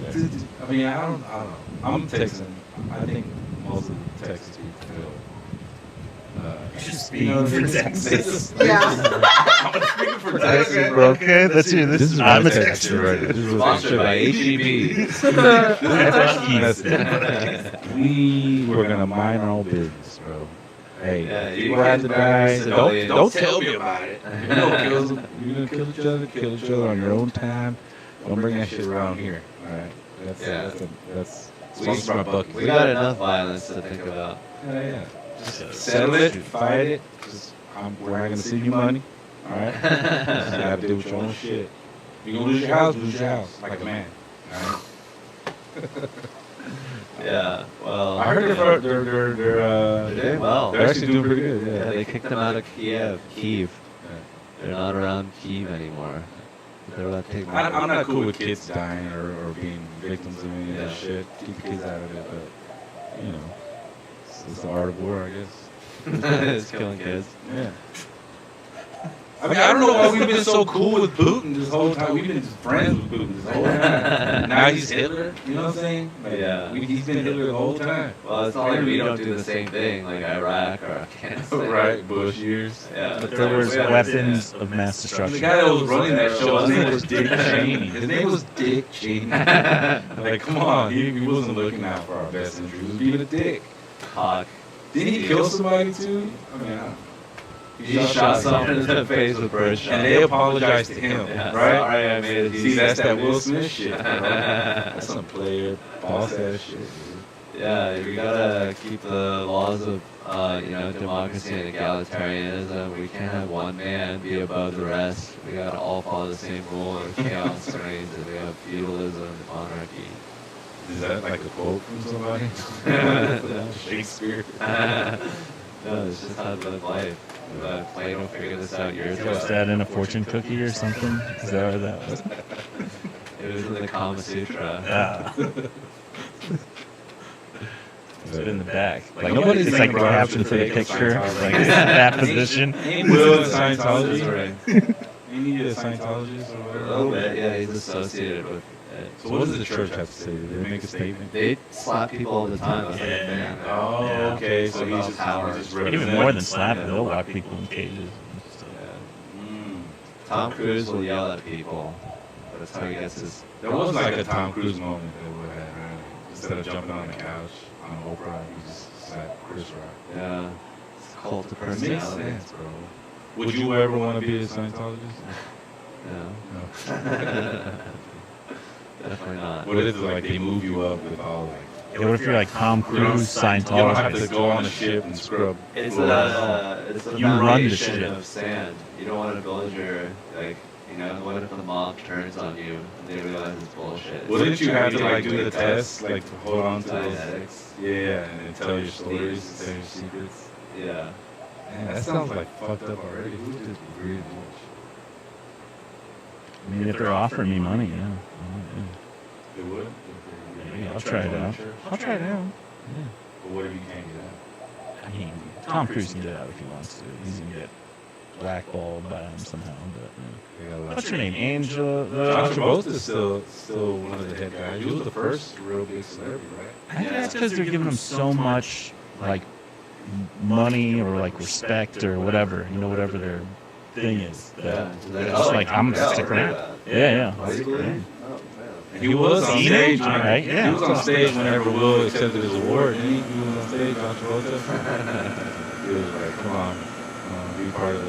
I mean, I don't know. I'm Texan. I think most of the Texas people feel. Speaking for Texas. Yeah. I'm speaking for Texas, bro. Okay, that's you. This is my I'm a Texas Texan. right here. This is what Sponsored by HEB. We were gonna mind our own business, bro. Hey, Yeah, you people have to can die. bury So civilians. don't tell me about it. You're gonna kill each other on your own time. Don't bring that shit around here. All right, that's We- my bucket. We got enough violence to think about. Yeah. Just settle it, fight it. We're not gonna send you money. All right. You gotta deal with your own shit. You gonna lose your house, lose your house, like a man. All right. Yeah, well, I heard they're they're doing well. they're actually doing pretty good. Yeah, Yeah. they kicked them out of Kyiv. They're not around Kyiv anymore. They're about to take I'm not cool with kids dying or being victims of any of that Yeah. shit. Keep the kids out of it, but you know, it's the art of war, I guess. It's killing kids. Yeah. I mean, I don't know why we've been so cool with Putin this whole time. We've been friends with Putin this whole time. Now he's Hitler. You know what I'm saying? Like, Yeah. He's been Hitler the whole time. Well, it's not like we don't do the same thing, like Iraq or Afghanistan. Right, Bush years. Yeah. But there was We understand. weapons of mass The destruction. guy that was running that show, his name was Dick Cheney. His name was Dick Cheney. Like, come on, he wasn't looking out for our best interest. He was being a dick. Hawk. Didn't he kill somebody too? I mean, I don't know. He shot someone in the face with birdshot. And they apologized to him, Yeah, right? Sorry, I made it. See, that's that Will Smith shit, bro. That's some player, boss ass shit, dude. Yeah, we gotta keep the laws of, democracy and egalitarianism. We can't have one man be above the rest. We gotta all follow the same rule, or chaos reigns, and we have feudalism and monarchy. Is that like a quote from somebody? Shakespeare? No, it's just how to live life. Plato figured this out years ago. Was that in a fortune cookie or something? Is that what that was? It was in the Kama Sutra. Ah. It's in the back. Like nobody's it's like the thinking about caption for the it. picture. Like that position. Ain't Will in This Scientology? ring. Ain't he a Scientologist or A whatever? little bit, yeah, he's associated with it. So what does the church have to say? Do they make a statement? They slap people all the time. That's their thing. Oh, Yeah. okay. So About he's power. just Even representing- more than slapping, they'll lock people in cages. and stuff. Yeah. Mm. Tom Cruise will yell at people. That's how he gets his. There was like a Tom Cruise moment that we had, right? Instead of jumping on the couch on Oprah, he just sat Chris Rock. Yeah. It's a cult of It makes personality. sense, bro. Would you ever want to be a Scientologist? No. No. Definitely not. What is it like? They move you up with all like. Yeah, what if you're like Tom You don't, Cruise, you don't have to Scientologist? go on a ship and scrub. It's floors. a You run the foundation shit. of sand. You don't want to build your, what if the mob turns on you and they realize it's bullshit? Wouldn't you have to like do the test, like to hold on to those? Dianetics. Yeah, and then tell your stories, tell your secrets. Yeah. Man, that sounds like fucked up already. Who did really much? I mean, if they're offering me money, yeah. They would. Maybe I'll try it out. I'll try it out. But what if you can't get out? I mean, Tom Cruise can get out if he wants to. He's gonna get blackballed by him somehow. But They got a lot what's of- your name? Angela. John Travolta's still one of the head guys. He was the first real big celebrity, right? I think that's because they're giving him so much like money or like respect or whatever. You know, whatever their thing is. That Yeah. they're just like, I'm gonna stick around. Yeah, yeah. Basically. Yeah. Oh, man. He was on stage, right? Yeah. He was on stage whenever Will accepted his award. He was on stage, John Travolta. He was like, "Come on, be part of the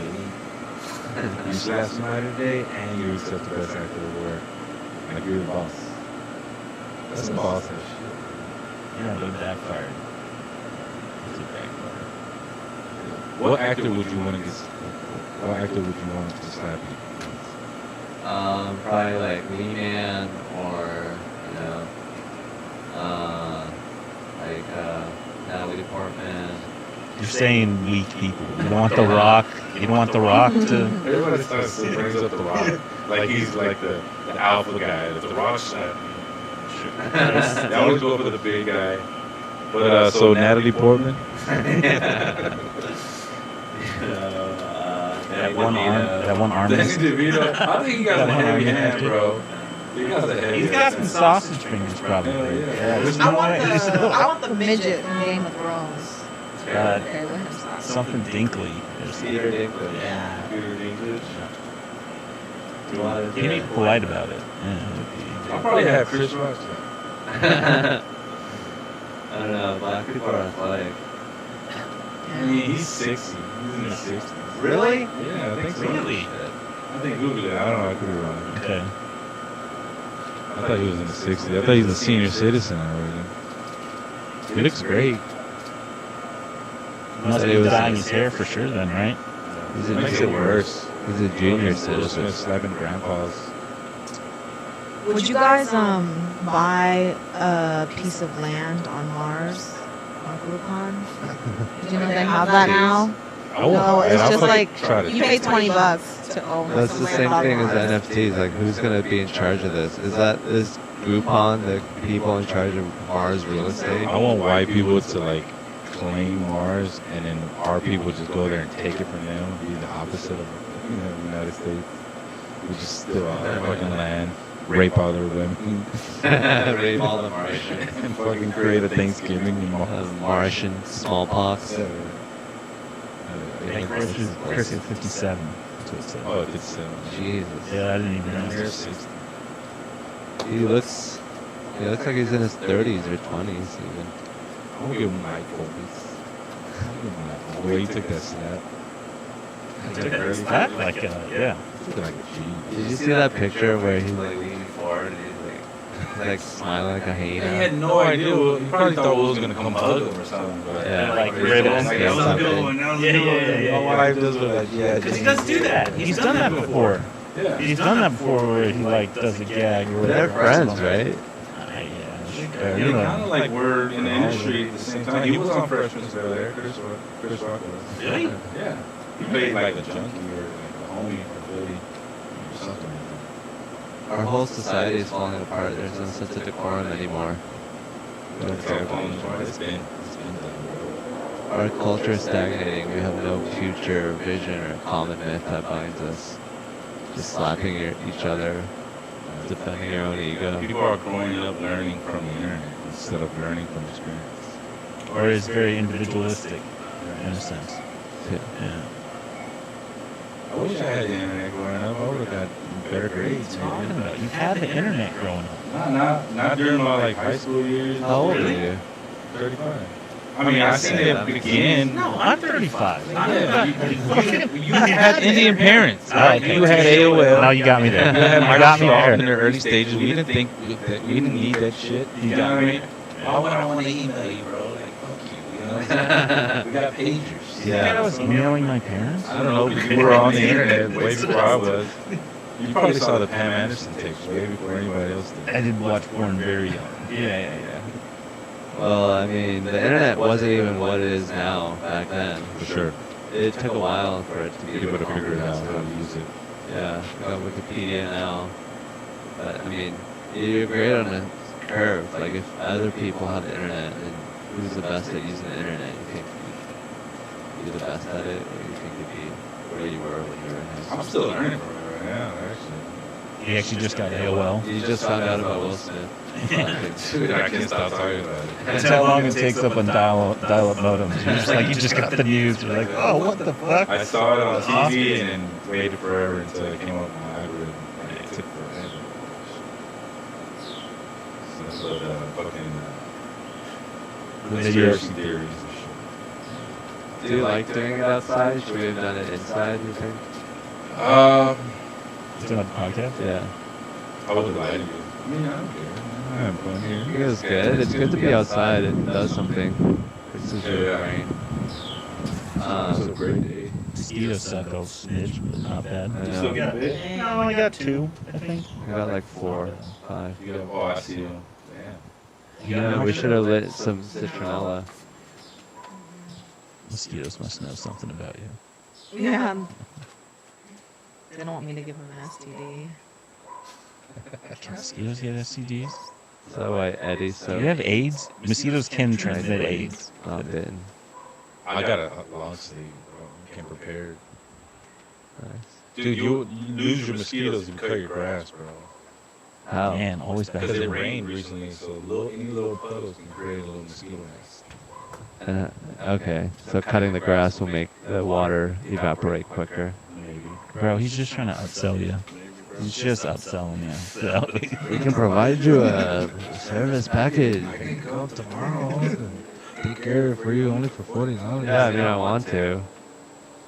elite. You slapped somebody today, and you accept the Best Actor award. Like you're the boss. That's the boss of shit." Yeah, but it backfired. It backfired. What actor would you want to get? What actor would you want to slap you? Probably like Man or Natalie Portman. You're saying weak people. You don't want The Rock. You don't want The Rock to. Everybody brings up The Rock. Like he's like the alpha guy. If The Rock slapped me, they always go for the big guy. But so Natalie Portman. That one arm. Danny DeVito. I think he got a heavy hand, bro. He got a heavy He's got some sausage fingers, probably. Yeah. There's no way. I want the midget from Game of Thrones. God, Okay, with him. something Dinkley. Or something. Peter Dinklage. Yeah. Peter Dinklage. You need to be polite about it. Yeah, I'll probably have Chris Rock. I don't know. Black people are athletic. I mean, he's 60. He's in his 60s. Really? Yeah, I think so. Really? I think Google it. I don't know. I could be wrong. Okay. I thought he was in the 60s. I thought he was a senior citizen already. He looks great. He must be dyeing his hair for sure then, right? It makes it worse. He's a junior Will Smith citizen. slapping grandpas. Would you guys buy a piece of land on Mars on Groupon? Did you know they have that now? No, it's just like you pay $20 to own. That's some the land same on thing as Mars. NFTs. Like, who's gonna be in charge of this? Is Groupon the people in charge of Mars real estate? I want white people to like claim Mars, and then our people just go there and take it from them. Be the opposite of the United States. We just steal all their fucking land, rape all their women, Rape all the Martians. and fucking create a Thanksgiving in Mars. Martian smallpox. Hey, Chris is 57. That's what it said. Oh, it's Jesus. Yeah, I didn't even You're know. 60. He looks like he's in his 30s or 20s even. I'm gonna give him like 40s. The way he took that snap. That, like, yeah. He took like a G. Did you see that picture where he's like leaning forward and he's like smiling like a He hyena? had no idea. He probably thought Will was gonna come hug him or something. But Yeah, like, he's ribbons. just Like, like, that was a good one, Yeah. My wife does look like, yeah. Because he does do that. He's done that before. Yeah. He's done that before where he, like, does a gag or They're whatever. friends, right? Yeah, They you know. kind of like we're in the industry at the same time. He was on Freshman's there. Chris Rock was. Really? Yeah. He played like a junkie or like a homie for Philly or something. Our whole society is falling apart. There's no sense of decorum anymore. Cell phones, right? It's been done. Our culture is stagnating. We have no future vision or common myth that binds us. Just slapping each other, defending your own ego. People are growing up learning from the internet instead of learning from experience. Or is very individualistic, in a sense. Yeah. I wish I had the internet growing up. I would have got better grades. Talking Man. about, you had the internet growing up. Not during my like high school years. How old are you? 35. I mean, I seen it begin. No, I'm 35. Yeah, you had Indian parents. Okay. You had AOL. Now you got me there. You had You got me Microsoft in there. the early stages. We didn't think that we didn't need that shit. You know what I mean? Why would I want to email you, bro? Like, fuck you. You know what I'm saying? We got pagers. You think I was emailing my parents? I don't know. You were on the internet way before I was. You probably saw the Pam Anderson tapes way before anybody else did. I did watch porn very young. Yeah. Well, I mean, the internet wasn't even what it is now back then. For sure. It took a while for it to be People to figure it out how to comprehensive. use it. Yeah, we got Wikipedia now. But I mean, you're great on a curve. Like if other people have the internet, and who's the best at using the internet? You think you're the best at it, or you think you'd be where you were when you were in high school? I'm still learning from it right now, actually. He actually just got AOL. You just found out about Will Smith. Dude, I can't stop talking about it. That's how long it takes up on dial-up modems. You're just like, you just got the news. You're like, oh, what the fuck? I saw it on TV and then waited forever until it came up on my algorithm. And it took forever. but fucking Maybe conspiracy theories and shit. Do you like doing it outside? Should we have done it inside, you think? It's about the podcast. Yeah. I would lie to you. I mean, I don't care. I have fun here. I think it's good. It's good to be outside. It does something. Fixes your Yeah. brain. It's a great day. Mosquitoes suck a smidge, but not bad. I know. No, I got 2, I think. I got like 4, 5. You got, oh, I see you. Yeah, we should have lit some citronella. Mosquitoes must know something about you. Yeah. They don't want me to give them an STD. Can mosquitoes get STDs? Is that why Eddie's so You have AIDS? Mosquitoes can transmit AIDS. not bitten? I got a long sleeve, bro. Came prepared. Nice. Dude, you lose your mosquitoes if you cut your grass, bro. How? Man, always back Because to it the rained recently, so any little puddles can create a little mosquito nest. Okay, so cutting the grass will make the water evaporate quicker. Maybe. Bro, he's just trying to upsell you. He's just upselling you. So. We can provide you a service package. I can come tomorrow and take care of it for you only for $40. Yeah, I mean, I want to.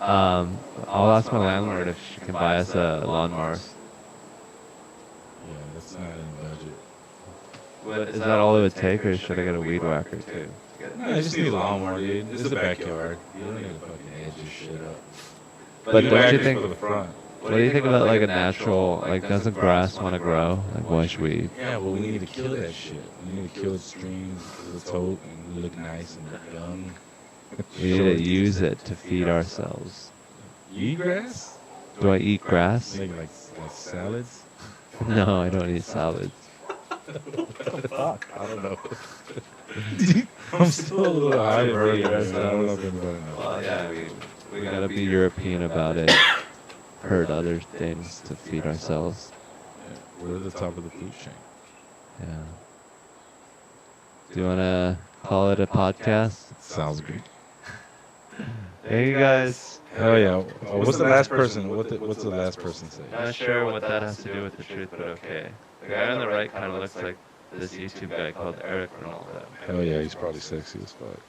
I'll ask my landlord if she can buy us a lawnmower. Yeah, that's not in the budget. But is that all it would take, or should I get a weed whacker too? No, you just need a lawnmower, dude. It's the backyard. You don't need to fucking edge your shit up. But You don't whack you it think? for the front? What do you think about like a natural? Like, doesn't grass want to grow? Like, why should we? Yeah, well, we need to kill that shit. We need to kill its streams, kill its hope, and look nice and young. We need to use it to feed ourselves. You eat grass? Do I eat grass? Make like salads? No, I don't eat salads. Fuck. I don't know. I'm still a little high for grass. I don't know if anybody knows. Well, yeah, we gotta be European about it. Hurt other things to feed ourselves. We're at the top of the food chain. Yeah. Do you wanna call it a podcast? Sounds good. Hey, you guys. Hell yeah. What's the last person? What's the last person say? Not sure what that has to do with the truth, but okay. The guy on the right kind of looks like this YouTube guy called Eric Ronaldo. Hell yeah, he's probably sexy as fuck.